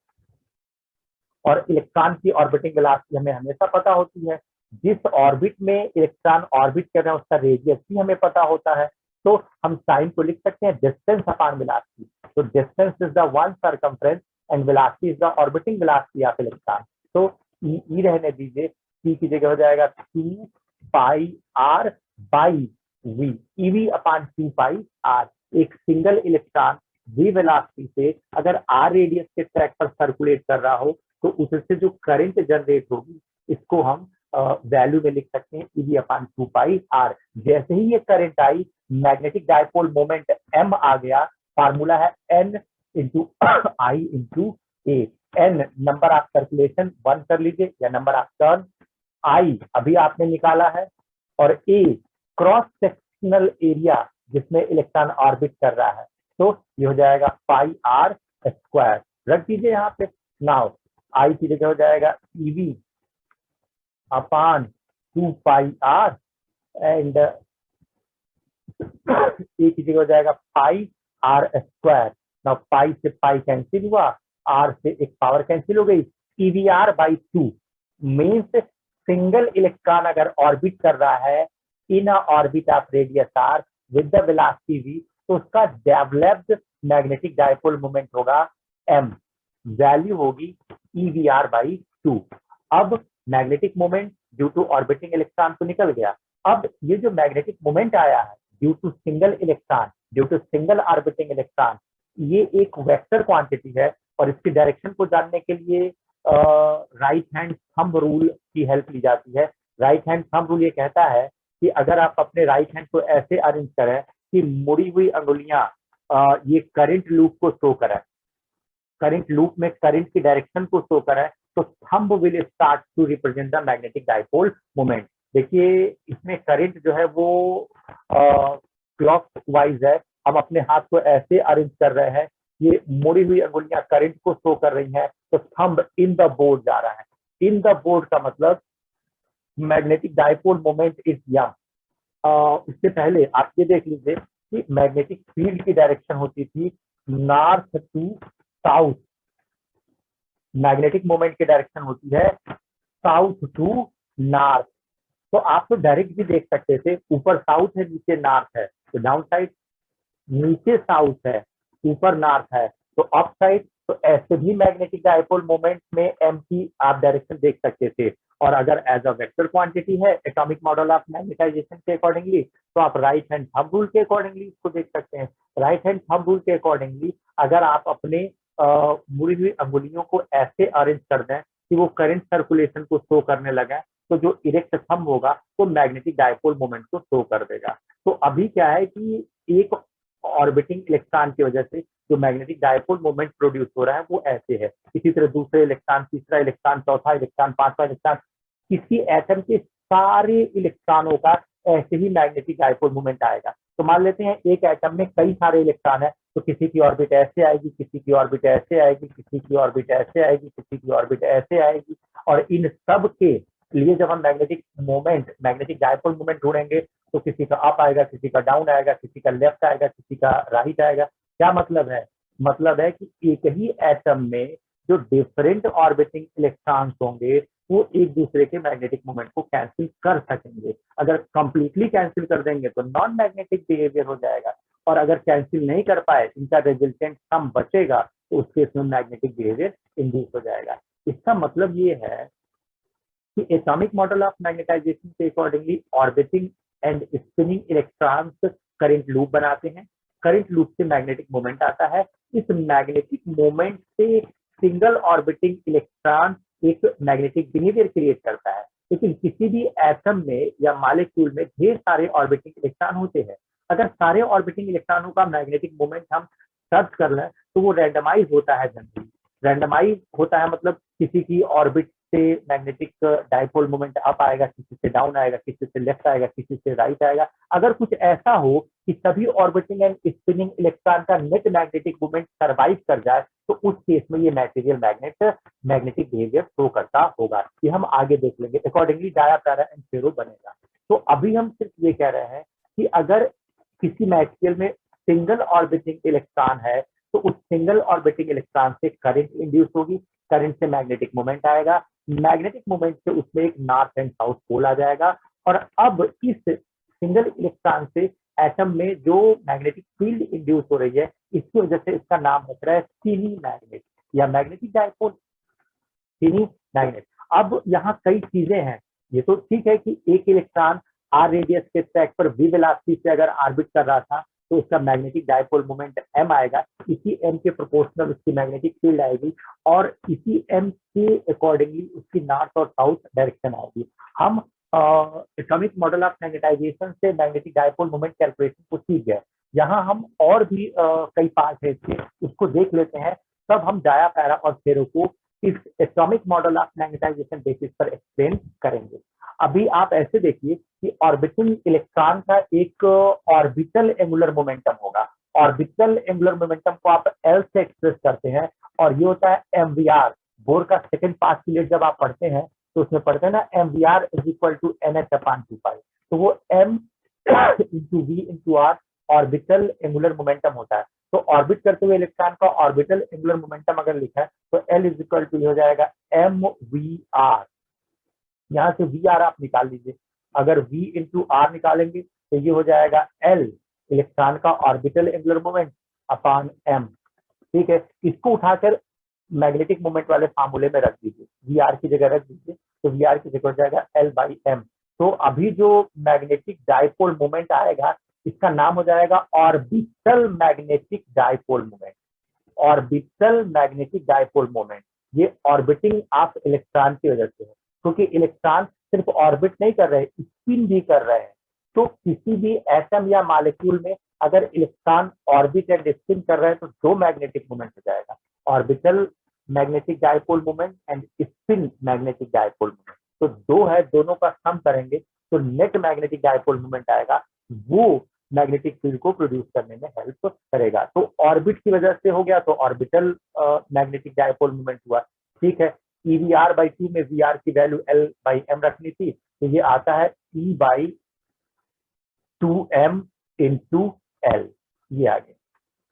और इलेक्ट्रॉन की ऑर्बिटिंग वेलोसिटी हमें हमेशा पता होती है, जिस ऑर्बिट में इलेक्ट्रॉन ऑर्बिट कर रहे हैं उसका रेडियस भी हमें पता होता है, तो हम टाइम को लिख सकते हैं डिस्टेंस अपॉन वेलोसिटी। तो distance is the one circumference and velocity is the orbiting velocity of electron. तो ई रहने दीजिए, टी की जगह हो जाएगा 2 pi r by v, e v upon 2 pi r. एक सिंगल इलेक्ट्रॉन वी वेलोसिटी से अगर आर रेडियस के ट्रैक पर सर्कुलेट कर रहा हो तो उससे जो करंट जनरेट होगी इसको हम वैल्यू में लिख सकते हैं ईवी अपॉन 2 पाई आर। जैसे ही ये current I, magnetic dipole moment M आ गया, फार्मूला है n into I into A. N number of circulation 1 कर लीजिए या नंबर ऑफ टर्न, आई अभी आपने निकाला है, और ए क्रॉस सेक्शनल एरिया जिसमें इलेक्ट्रॉन ऑर्बिट कर रहा है, तो ये हो जाएगा पाई आर स्क्वायर। रख दीजिए यहाँ पे। नाउ आई की जगह हो जाएगा e v upon 2 pi r and A की जगह हो जाएगा pi r square. Now pi से पाई कैंसिल हुआ, आर से एक पावर कैंसिल हो गई, e v r by 2 means single electron अगर ऑर्बिट कर रहा है in a orbit of radius r with the velocity v, तो उसका developed magnetic dipole moment M value, वैल्यू होगी ईवीआर बाई 2। अब magnetic moment due to orbiting electron तो निकल गया, अब ये जो मैग्नेटिक मोमेंट आया है due to single electron, due to single orbiting electron, ये एक वेक्टर क्वांटिटी है और इसकी डायरेक्शन को जानने के लिए राइट हैंड थंब रूल की हेल्प ली जाती है। राइट हैंड थंब रूल ये कहता है कि अगर आप अपने राइट हैंड को ऐसे अरेंज करें कि मुड़ी हुई अंगुलियां ये करंट लूप को शो करें, करंट लूप में करंट की डायरेक्शन को शो करें, तो thumb will start to represent the magnetic dipole moment. देखिए इसमें करंट जो है वो क्लॉक वाइज है, हम अपने हाथ को ऐसे अरेंज कर रहे हैं, ये मुड़ी हुई अंगुलियां करंट को शो कर रही हैं, तो थंब इन द बोर्ड जा रहा है। इन द बोर्ड का मतलब मैग्नेटिक डायपोल मोमेंट इज यम। इससे पहले आप ये देख लीजिए कि मैग्नेटिक फील्ड की डायरेक्शन होती थी north to south, magnetic moment की डायरेक्शन होती है साउथ टू नॉर्थ। तो आप तो डायरेक्ट भी देख सकते थे, ऊपर साउथ है नीचे नॉर्थ है, तो डाउन साइड नीचे साउथ है ऊपर नॉर्थ है तो अप साइड, तो ऐसे भी मैग्नेटिक डायपोल मोमेंट में एम की आप डायरेक्शन देख सकते थे। और अगर एज अ वेक्टर क्वांटिटी है एटॉमिक मॉडल ऑफ मैग्नेटाइजेशन के अकॉर्डिंगली, तो आप राइट हैंड थंब रूल के अकॉर्डिंगली इसको देख सकते हैं। राइट हैंड थंब रूल के अकॉर्डिंगली अगर आप अपने मुड़ी हुई अंगुलियों को ऐसे अरेंज कर दें कि वो करंट सर्कुलेशन को शो करने लगे, तो जो इरेक्ट थंब होगा वो मैग्नेटिक डायपोल मोमेंट को शो कर देगा। तो अभी क्या है कि एक ऑर्बिटिंग इलेक्ट्रॉन की वजह से जो मैग्नेटिक डायपोल मोमेंट प्रोड्यूस हो रहा है वो ऐसे है। इसी तरह दूसरे इलेक्ट्रॉन, तीसरा इलेक्ट्रॉन, चौथा इलेक्ट्रॉन, पांचवा इलेक्ट्रॉन, किसी एटम के सारे इलेक्ट्रॉनों का ऐसे ही मैग्नेटिक डायपोल मोमेंट आएगा। तो मान लेते हैं एक एटम में कई सारे इलेक्ट्रॉन है, तो किसी की ऑर्बिट ऐसे आएगी, किसी की ऑर्बिट ऐसे आएगी, किसी की ऑर्बिट ऐसे आएगी, किसी की ऑर्बिट ऐसे आएगी, और इन सब के लिए जब हम magnetic moment, magnetic dipole moment ढूंढेंगे तो किसी का अप आएगा, किसी का डाउन आएगा, किसी का लेफ्ट आएगा, किसी का राइट आएगा। क्या मतलब है? मतलब है कि एक ही एटम में जो डिफरेंट ऑर्बिटिंग इलेक्ट्रॉन्स होंगे वो एक दूसरे के मैग्नेटिक मोमेंट को कैंसिल कर सकेंगे। अगर कंप्लीटली कैंसिल कर देंगे तो नॉन मैग्नेटिक बिहेवियर हो जाएगा, और अगर कैंसिल नहीं कर पाए, इनका रिजल्टेंट सम बचेगा, तो उस केस में मैग्नेटिक बिहेवियर इंड्यूस हो जाएगा। इसका मतलब ये है कि एटॉमिक मॉडल ऑफ मैग्नेटाइजेशन के accordingly orbiting and spinning electrons current loop बनाते हैं, करंट लूप से मैग्नेटिक मोमेंट आता है। इस मैग्नेटिक मोमेंट से सिंगल ऑर्बिटिंग इलेक्ट्रॉन एक मैग्नेटिक बिहेवियर क्रिएट करता है। लेकिन किसी भी एटम में या मॉलिक्यूल में ढेर सारे ऑर्बिटिंग इलेक्ट्रॉन होते हैं। अगर सारे ऑर्बिटिंग इलेक्ट्रॉनों का मैग्नेटिक मोमेंट हम सर्च कर लें तो वो रैंडमाइज होता है। जनरली रैंडमाइज होता है, मतलब किसी की ऑर्बिट से मैग्नेटिक डाइपोल मोमेंट अप आएगा, किसी से डाउन आएगा, किसी से लेफ्ट आएगा, किसी से राइट आएगा। अगर कुछ ऐसा हो कि सभी ऑर्बिटिंग एंड स्पिनिंग इलेक्ट्रॉन का नेट मैग्नेटिक मोमेंट सर्वाइव कर जाए तो उस केस में ये मटेरियल मैग्नेटिक बिहेवियर शो करता होगा। ये हम आगे देख लेंगे। अकॉर्डिंगली डाया पैरा एंड फेरो बनेगा। तो अभी हम सिर्फ ये कह रहे हैं कि अगर किसी मटेरियल में सिंगल ऑर्बिटिंग इलेक्ट्रॉन है तो उस सिंगल ऑर्बिटिंग इलेक्ट्रॉन से करंट इंड्यूस होगी, करंट से मैग्नेटिक मोमेंट आएगा, मैग्नेटिक मोमेंट से उसमें एक नॉर्थ एंड साउथ पोल आ जाएगा। और अब इस सिंगल इलेक्ट्रॉन से एटम में जो मैग्नेटिक फील्ड इंड्यूस हो रही है, इसकी वजह से इसका नाम हो रहा है स्टीनी मैग्नेट या मैग्नेटिक डाइपोल, स्टीनी मैग्नेट। अब यहाँ कई चीजें हैं। ये तो ठीक है कि एक इलेक्ट्रॉन आर रेडियस के ट्रैक पर वी वेलोसिटी से अगर ऑर्बिट कर रहा था तो उसका मैग्नेटिक डाइपोल मोमेंट m आएगा, इसी m के प्रोपोर्शनल उसकी मैग्नेटिक फील्ड आएगी और इसी m के अकॉर्डिंगली उसकी नॉर्थ और साउथ डायरेक्शन आएगी। हम एटॉमिक मॉडल ऑफ मैग्नेटाइजेशन से मैग्नेटिक डाइपोल मोमेंट कैलकुलेशन को सीख गए। यहाँ हम और भी कई पार्ट है इसके, उसको देख लेते हैं, तब हम डाया पैरा और फेरो को इस atomic model of magnetization basis पर एक्सप्लेन करेंगे। अभी आप ऐसे देखिए कि ऑर्बिटिंग इलेक्ट्रॉन का एक ऑर्बिटल एंगुलर मोमेंटम होगा। ऑर्बिटल एंगुलर मोमेंटम को आप एल से एक्सप्रेस करते हैं और ये होता है mvr। बोर का सेकंड पार्ट पीरियड जब आप पढ़ते हैं तो उसमें पढ़ते हैं ना mvr is equal to nh/2π। तो वो m into v into r orbital angular momentum होता है। तो ऑर्बिट करते हुए इलेक्ट्रॉन का ऑर्बिटल एंगुलर मोमेंटम अगर लिखा है तो L इज इक्वल टू हो जाएगा mvr। यहाँ से वी आर आप निकाल लीजिए। अगर v इंटू आर निकालेंगे तो ये हो जाएगा L इलेक्ट्रॉन का orbital angular moment upon m। ठीक है, इसको उठाकर मैग्नेटिक मोमेंट वाले फार्मूले में रख दीजिए, वी आर की जगह रख दीजिए तो वी आर की जगह हो जाएगा L/m। तो अभी जो मैग्नेटिक डाइपोल मोमेंट आएगा इसका नाम हो जाएगा orbital magnetic dipole moment. Orbital magnetic dipole moment ये ऑर्बिटिंग ऑफ इलेक्ट्रॉन की वजह से है, क्योंकि इलेक्ट्रॉन सिर्फ ऑर्बिट नहीं कर रहे, स्पिन भी कर रहे हैं। तो किसी भी एटम या मॉलिक्यूल में अगर इलेक्ट्रॉन ऑर्बिट एंड स्पिन कर रहे हैं तो दो मैग्नेटिक मोमेंट हो जाएगा, orbital magnetic dipole moment and spin magnetic dipole moment. तो दो है, दोनों का सम करेंगे तो नेट मैग्नेटिक डाइपोल मोमेंट आएगा, वो मैग्नेटिक फील्ड को प्रोड्यूस करने में हेल्प करेगा। तो ऑर्बिट की वजह से हो गया तो ऑर्बिटल मैग्नेटिक डाइपोल मोमेंट हुआ। ठीक है, EVR/2 में VR की वैल्यू L/m रखनी थी तो ये आता है E/2m इंटू L। ये आ गया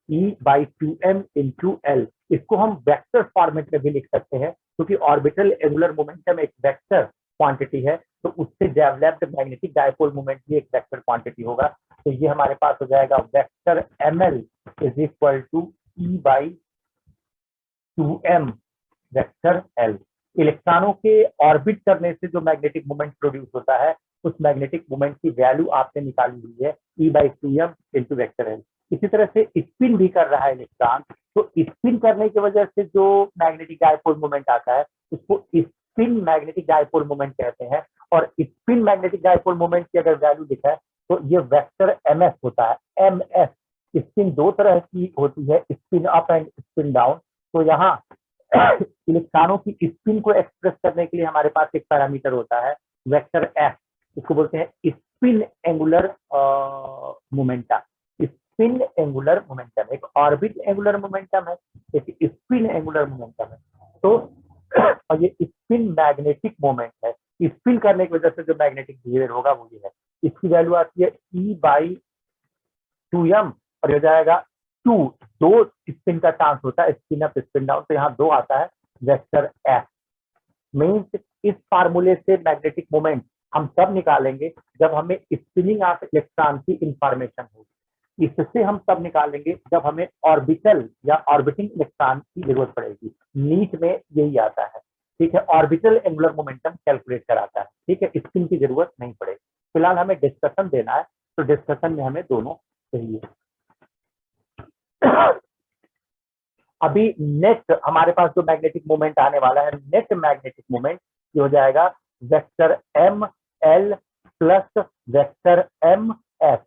E/2m इंटू L। इसको हम वेक्टर फॉर्मेट में भी लिख सकते हैं क्योंकि ऑर्बिटल एंगुलर मोमेंटम एक वेक्टर क्वांटिटी है, तो उससे डेवलप्ड मैग्नेटिक डाइपोल मोमेंट भी एक वेक्टर क्वांटिटी होगा। तो ये हमारे पास हो जाएगा vector ml is equal to E/2m vector L। इलेक्ट्रॉनों के ऑर्बिट करने से जो मैग्नेटिक मोमेंट प्रोड्यूस होता है उस मैग्नेटिक मोमेंट की वैल्यू आपने निकाली हुई है E/2m इंटू वेक्टर L। इसी तरह से स्पिन भी कर रहा है इलेक्ट्रॉन, तो स्पिन करने की वजह से जो मैग्नेटिक डाइपोल मोमेंट आता है उसको स्पिन मैग्नेटिक डाइपोल मोमेंट कहते हैं। और स्पिन मैग्नेटिक डाइपोल मोमेंट की अगर वैल्यू लिखा है तो ये वेक्टर ms होता है। ms स्पिन दो तरह की होती है, spin up and spin down. तो यहाँ इलेक्ट्रॉनों की स्पिन को एक्सप्रेस करने के लिए हमारे पास एक पैरामीटर होता है वेक्टर f, इसको बोलते हैं spin angular momentum. Spin angular momentum एक ऑर्बिट एंगुलर मोमेंटम है, एक स्पिन एंगुलर मोमेंटम है। तो और ये स्पिन मैग्नेटिक मोमेंट है, स्पिन करने की वजह से जो मैग्नेटिक बिहेवियर होगा वो ये है। इसकी वैल्यू आती है E/2m और हो जाएगा 2, दो स्पिन का चांस होता है, स्पिन अप स्पिन डाउन, तो यहाँ 2 आता है वेक्टर f। मीन्स इस फार्मूले से मैग्नेटिक मोमेंट हम तब निकालेंगे जब हमें स्पिनिंग ऑफ इलेक्ट्रॉन की इंफॉर्मेशन होगी। इससे हम तब निकालेंगे जब हमें ऑर्बिटल या ऑर्बिटिंग इलेक्ट्रॉन की जरूरत पड़ेगी। नीट में यही आता है। ठीक है, ऑर्बिटल एंगुलर मोमेंटम कैलकुलेट कराता है। ठीक है, स्पिन की जरूरत नहीं पड़ेगी। फिलहाल हमें डिस्कशन देना है तो डिस्कशन में हमें दोनों चाहिए। अभी नेट हमारे पास जो मैग्नेटिक मोमेंट आने वाला है, नेट मैग्नेटिक मोमेंट ये हो जाएगा vector M L plus vector M S,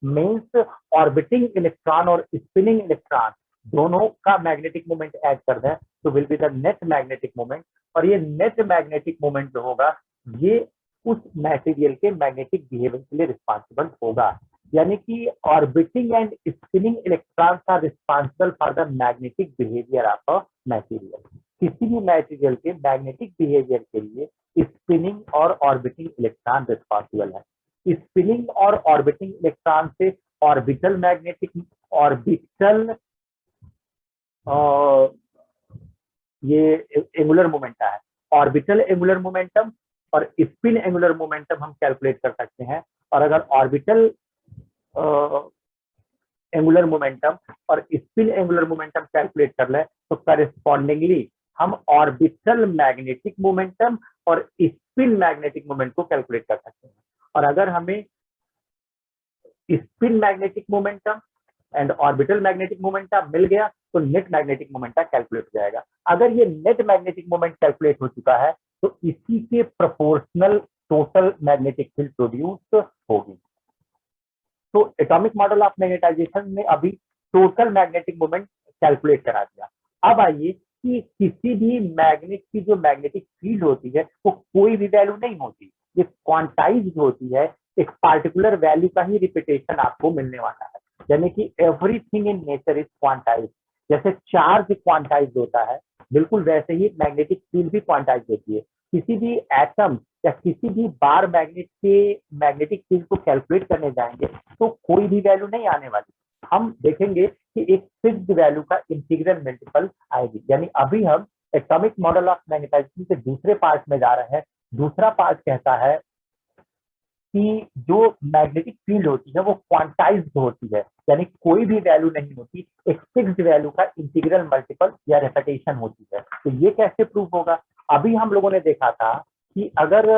means orbiting electron और स्पिनिंग इलेक्ट्रॉन दोनों का मैग्नेटिक मोमेंट ऐड कर दें तो will be the net magnetic moment. और ये नेट मैग्नेटिक मोमेंट जो होगा ये उस मटेरियल के मैग्नेटिक बिहेवियर के लिए रिस्पॉन्सिबल होगा, यानी कि orbiting and spinning electrons are responsible for the magnetic behaviour of a material. किसी भी मटेरियल के मैग्नेटिक बिहेवियर के लिए स्पिनिंग और ऑर्बिटिंग इलेक्ट्रॉन रिस्पॉन्सिबल है। स्पिनिंग और ऑर्बिटिंग इलेक्ट्रॉन से ऑर्बिटल मैग्नेटिक ऑर्बिटल ये एंगुलर मोमेंटम है, ऑर्बिटल एंगुलर मोमेंटम और स्पिन एंगुलर मोमेंटम हम कैलकुलेट कर सकते हैं। और अगर ऑर्बिटल एंगुलर मोमेंटम और स्पिन एंगुलर मोमेंटम कैलकुलेट कर लें तो करेस्पॉन्डिंगली हम ऑर्बिटल मैग्नेटिक मोमेंटम और स्पिन मैग्नेटिक मोमेंट को कैलकुलेट कर सकते हैं। और अगर हमें spin magnetic momentum and orbital magnetic momentum मिल गया तो नेट मैग्नेटिक मोमेंटम कैलकुलेट हो जाएगा। अगर ये नेट मैग्नेटिक मोमेंट कैलकुलेट हो चुका है तो इसी के proportional total magnetic field produce होगी। तो एटॉमिक मॉडल ऑफ मैग्नेटाइजेशन ने अभी टोटल मैग्नेटिक मोमेंट कैलकुलेट करा दिया। अब आइए कि किसी भी मैग्नेट की जो मैग्नेटिक फील्ड होती है वो कोई भी वैल्यू नहीं होती, ये क्वांटाइज्ड होती है, एक पार्टिकुलर वैल्यू का ही रिपीटेशन आपको मिलने वाला है, यानी कि everything in nature is quantized. जैसे चार्ज क्वांटाइज्ड होता है बिल्कुल वैसे ही मैग्नेटिक फील्ड भी क्वांटाइज्ड होती है। किसी भी एटम या किसी भी बार मैग्नेट के मैग्नेटिक फील्ड को कैलकुलेट करने जाएंगे तो कोई भी वैल्यू नहीं आने वाली, हम देखेंगे कि एक फिक्स्ड वैल्यू का इंटीग्रल मल्टीपल आएगी। यानी अभी हम एटॉमिक मॉडल ऑफ मैग्नेटाइजेशन के दूसरे पार्ट में जा रहे हैं। दूसरा पार्ट कहता है कि जो मैग्नेटिक फील्ड होती है वो क्वांटाइज्ड होती है, यानी कोई भी वैल्यू नहीं होती, एक फिक्स्ड वैल्यू का इंटीग्रल मल्टीपल या रेपिटेशन होती है। तो ये कैसे प्रूव होगा? अभी हम लोगों ने देखा था कि अगर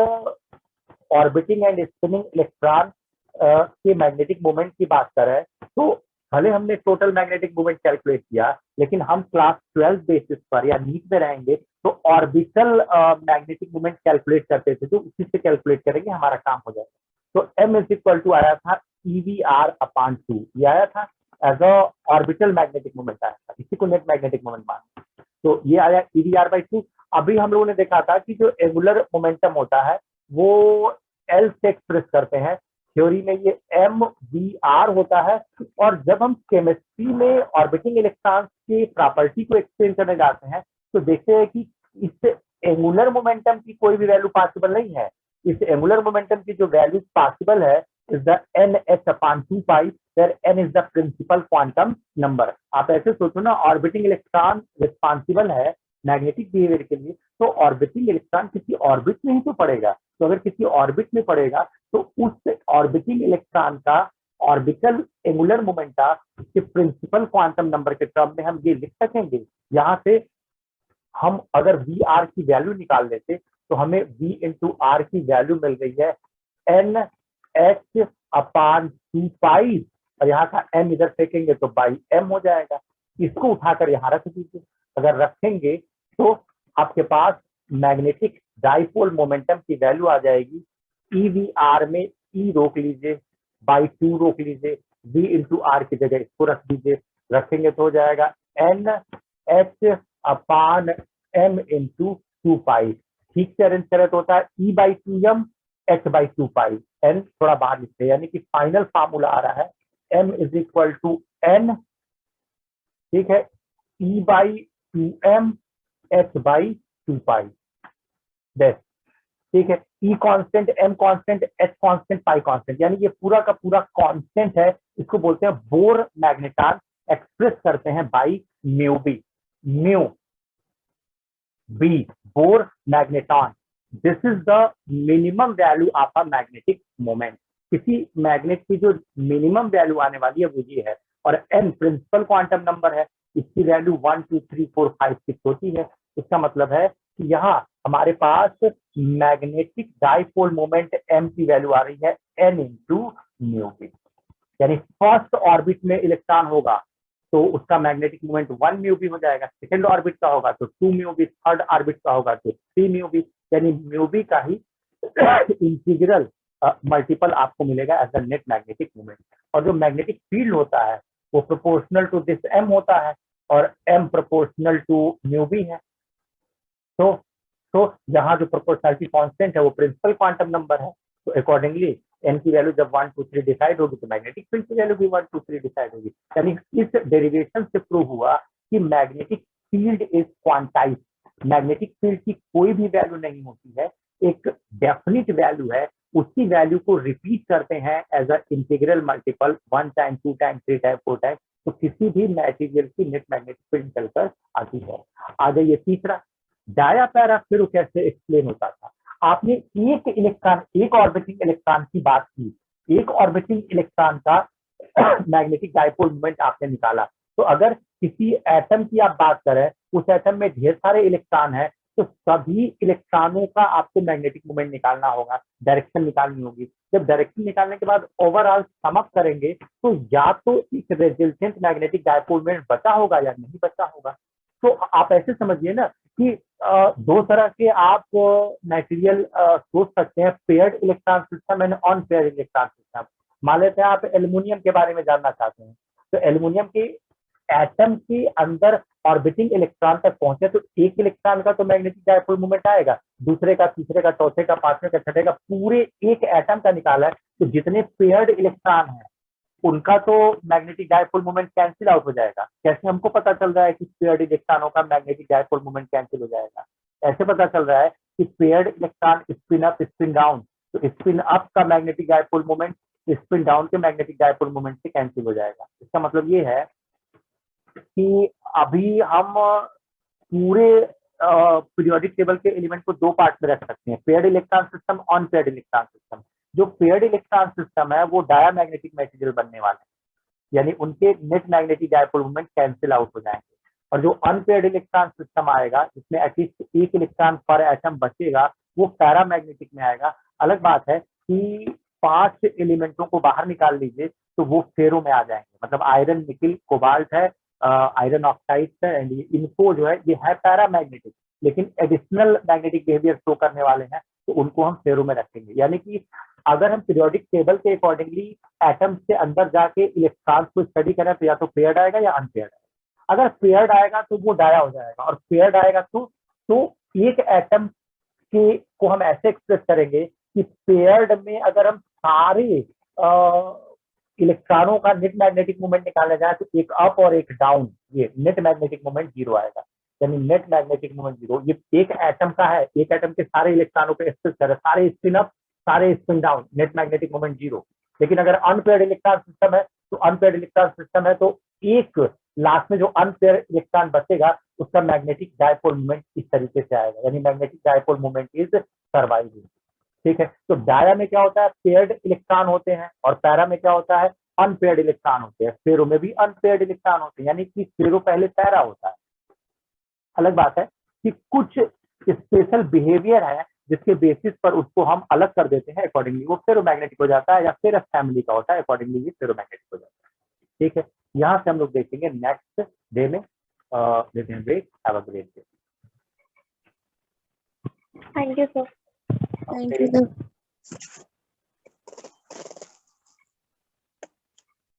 ऑर्बिटिंग एंड स्पिनिंग इलेक्ट्रॉन के मैग्नेटिक मोमेंट की बात करें तो भले हमने टोटल मैग्नेटिक मोमेंट कैलकुलेट किया, लेकिन हम क्लास 12 बेसिस पर या नीट में रहेंगे तो ऑर्बिटल मैग्नेटिक मोमेंट कैलकुलेट करते थे, तो उसी से कैलकुलेट करेंगे, हमारा काम हो जाएगा। तो m इज इक्वल टू आया था EVR/2, ये आया था as a orbital magnetic moment आया था, इसी को नेट मैग्नेटिक मोमेंट माना, तो ये आया EVR/2। अभी हम लोगों ने देखा था कि जो एंगुलर मोमेंटम होता है वो L से एक्सप्रेस करते हैं, थ्योरी में ये MVR होता है। और जब हम केमिस्ट्री में ऑर्बिटिंग इलेक्ट्रॉन्स की प्रॉपर्टी को एक्सप्लेन करने जाते हैं तो देखते हैं कि इस एंगुलर मोमेंटम की कोई भी वैल्यू पॉसिबल नहीं है। इस एंगुलर मोमेंटम की जो वैल्यू पॉसिबल है is the NH/2π, where n is the principal quantum number. आप ऐसे सोचो ना, ऑर्बिटिंग इलेक्ट्रॉन रिस्पॉन्सिबल है मैग्नेटिक बिहेवियर के लिए, तो ऑर्बिटिंग इलेक्ट्रॉन किसी ऑर्बिट में ही तो पड़ेगा। तो अगर किसी ऑर्बिट में पड़ेगा तो उस ऑर्बिटिंग इलेक्ट्रॉन का ऑर्बिटल एंगुलर मोमेंटा के प्रिंसिपल क्वांटम नंबर के टर्म में हम ये लिख सकेंगे। यहाँ से हम अगर VR की वैल्यू निकाल लेते तो हमें V/R की वैल्यू मिल गई है NH/2π, और यहाँ का m इधर फेंकेंगे तो बाई m हो जाएगा। इसको उठाकर यहाँ रख दीजिए, अगर रखेंगे तो आपके पास मैग्नेटिक डाइपोल मोमेंटम की वैल्यू आ जाएगी। EVR में E रोक लीजिए, बाई 2 रोक लीजिए, V/R की जगह इसको रख दीजिए, रखेंगे तो हो जाएगा NH/m/2π। ठीक से अरेंज करें तो होता है E/2m H/2π, n थोड़ा बाहर लिखते हैं, यानी कि फाइनल फार्मूला आ रहा है m is equal to n, ठीक है, E/2m H/2π, बेस्ट, ठीक है। E constant, m constant, h constant, pi constant, यानी ये पूरा का पूरा कांस्टेंट है। इसको बोलते हैं बोर मैग्नेटॉन, एक्सप्रेस करते हैं by mu B, mu B Bohr magneton. This is the minimum value of a magnetic moment. किसी मैग्नेट की जो मिनिमम वैल्यू आने वाली है वो ये है, और n प्रिंसिपल क्वांटम नंबर है, इसकी वैल्यू 1 2 3 4 5 6 होती है। इसका मतलब है कि यहाँ हमारे पास मैग्नेटिक डाइपोल मोमेंट m की वैल्यू आ रही है n × म्यू बी, यानी फर्स्ट ऑर्बिट में इलेक्ट्रॉन होगा तो उसका मैग्नेटिक मोमेंट 1 म्यू भी हो जाएगा, सेकंड ऑर्बिट का होगा तो 2 म्यू भी, थर्ड ऑर्बिट का होगा तो 3 म्यू भी, यानी म्यू भी का ही इंटीग्रल मल्टीपल आपको मिलेगा as a net magnetic moment. और जो मैग्नेटिक फील्ड होता है वो प्रोपोर्शनल टू दिस एम होता है और एम प्रोपोर्शनल टू म्यू भी है। तो यहाँ जो प्रोपोर्शनलिटी कांस्टेंट है वो प्रिंसिपल क्वांटम नंबर है, तो अकॉर्डिंगली एन की वैल्यू जब 1 2 3 डिसाइड होगी तो मैग्नेटिक फील्ड की वैल्यू भी 1 2 3 डिसाइड होगी। यानी इस डेरिवेशन से प्रूव हुआ कि magnetic field is quantized, magnetic field की कोई भी वैल्यू नहीं होती है, एक डेफिनिट वैल्यू है, उसी वैल्यू को रिपीट करते हैं as a integral multiple 1 time 2 time 3 time 4 time, तो किसी भी मटेरियल की नेट मैग्नेटिक फील्ड निकलकर आती है। आ जाइए तीसरा, डाया पैरा फिर कैसे एक्सप्लेन होता था। आपने एक इलेक्ट्रॉन, एक ऑर्बिटिंग इलेक्ट्रॉन की बात की, एक ऑर्बिटिंग इलेक्ट्रॉन का मैग्नेटिक डायपोल मोमेंट आपने निकाला, तो अगर किसी एटम की आप बात करें, उस एटम में ढेर सारे इलेक्ट्रॉन है, तो सभी इलेक्ट्रॉनों का आपको मैग्नेटिक मोमेंट निकालना होगा, डायरेक्शन निकालनी होगी। जब डायरेक्शन निकालने के बाद ओवरऑल सम अप करेंगे तो या तो एक रिजल्टेंट मैग्नेटिक डायपोल मोमेंट बचा होगा या नहीं बचा होगा। तो आप ऐसे समझिए ना कि दो तरह के आप मटेरियल सोच सकते हैं, paired electron system and on paired electron system. मान लेते हैं आप एल्युमिनियम के बारे में जानना चाहते हैं, तो एल्युमिनियम के एटम के अंदर ऑर्बिटिंग इलेक्ट्रॉन तक पहुंचे तो एक इलेक्ट्रॉन का तो मैग्नेटिक डायपोल मोमेंट आएगा, दूसरे का, तीसरे का, चौथे का, पांचवें का, छठे का, पूरे एक एटम का निकाला है, तो जितने पेयर्ड इलेक्ट्रॉन है उनका तो magnetic dipole moment cancel out हो जाएगा। कैसे हमको पता चल रहा है कि पेयर्ड इलेक्ट्रॉनों का मैग्नेटिक डायपोल मोमेंट कैंसिल हो जाएगा? ऐसे पता चल रहा है कि paired electron spin up spin down, तो स्पिन अप का magnetic dipole moment spin down के मैग्नेटिक डायपोल मोमेंट से कैंसिल हो जाएगा। इसका मतलब ये है कि अभी हम पूरे पीरियोडिक टेबल के एलिमेंट को दो पार्ट में रख सकते हैं, paired electron system, on paired electron system. जो पेयर्ड इलेक्ट्रॉन सिस्टम है वो डायमैग्नेटिक मटेरियल बनने वाले हैं, यानी उनके net magnetic dipole moment cancel out हो जाएंगे। और जो अनपेयर्ड इलेक्ट्रॉन सिस्टम आएगा जिसमें एटलीस्ट एक इलेक्ट्रॉन पर एटम बचेगा वो पैरामैग्नेटिक में आएगा। अलग बात है कि 5 एलिमेंटों को बाहर निकाल लीजिए तो वो फेरो में आ जाएंगे, मतलब आयरन, निकिल, कोबाल्ट है, आयरन ऑक्साइड है, एंड इनको जो है ये है पैरामैग्नेटिक, लेकिन एडिशनल मैग्नेटिक बिहेवियर शो करने वाले हैं, तो उनको हम फेरो में रखेंगे। यानी कि अगर हम पीरियोडिक टेबल के अकॉर्डिंगली एटम के अंदर जाके इलेक्ट्रॉन को स्टडी करें तो या तो पेयर्ड आएगा या अनपेयर्ड आएगा। अगर पेयर्ड आएगा तो वो डाया हो जाएगा, और पेयर्ड आएगा तो एक एटम के को हम ऐसे एक्सप्रेस करेंगे कि पेयर्ड में अगर हम सारे इलेक्ट्रॉनों का नेट मैग्नेटिक मोमेंट निकाला जाए तो एक अप और एक डाउन, ये नेट मैग्नेटिक मोमेंट 0 आएगा, यानी नेट मैग्नेटिक मोमेंट 0। ये एक एटम का है, एक एटम के सारे इलेक्ट्रॉनों को एक्सप्रेस करे, सारे स्पिन अप सारे spin down, net magnetic moment 0। लेकिन अगर अनपेयर्ड इलेक्ट्रॉन सिस्टम है तो अनपेयर्ड इलेक्ट्रॉन सिस्टम है तो एक लास्ट में जो अनपेयर्ड इलेक्ट्रॉन बचेगा उसका मैग्नेटिक डायपोल मोमेंट इस तरीके से आएगा, यानी magnetic dipole moment is surviving. ठीक है, तो डाया में क्या होता है, पेयर्ड इलेक्ट्रॉन होते हैं, और पैरा में क्या होता है, अनपेयर्ड इलेक्ट्रॉन होते हैं। फेरो में भी अनपेयर्ड इलेक्ट्रॉन होते हैं, यानी कि फेरो पहले पैरा होता है। अलग बात है कि कुछ स्पेशल बिहेवियर है जिसके बेसिस पर उसको हम अलग कर देते हैं, अकॉर्डिंगली वो फेरोमैग्नेटिक हो जाता है, या फेरस फैमिली का होता है, अकॉर्डिंगली ये फेरोमैग्नेटिक हो जाता है। ठीक है, यहाँ से हम लोग देखेंगे नेक्स्ट डे में। लेते हैं break, have a great day. Thank you sir. Thank you sir.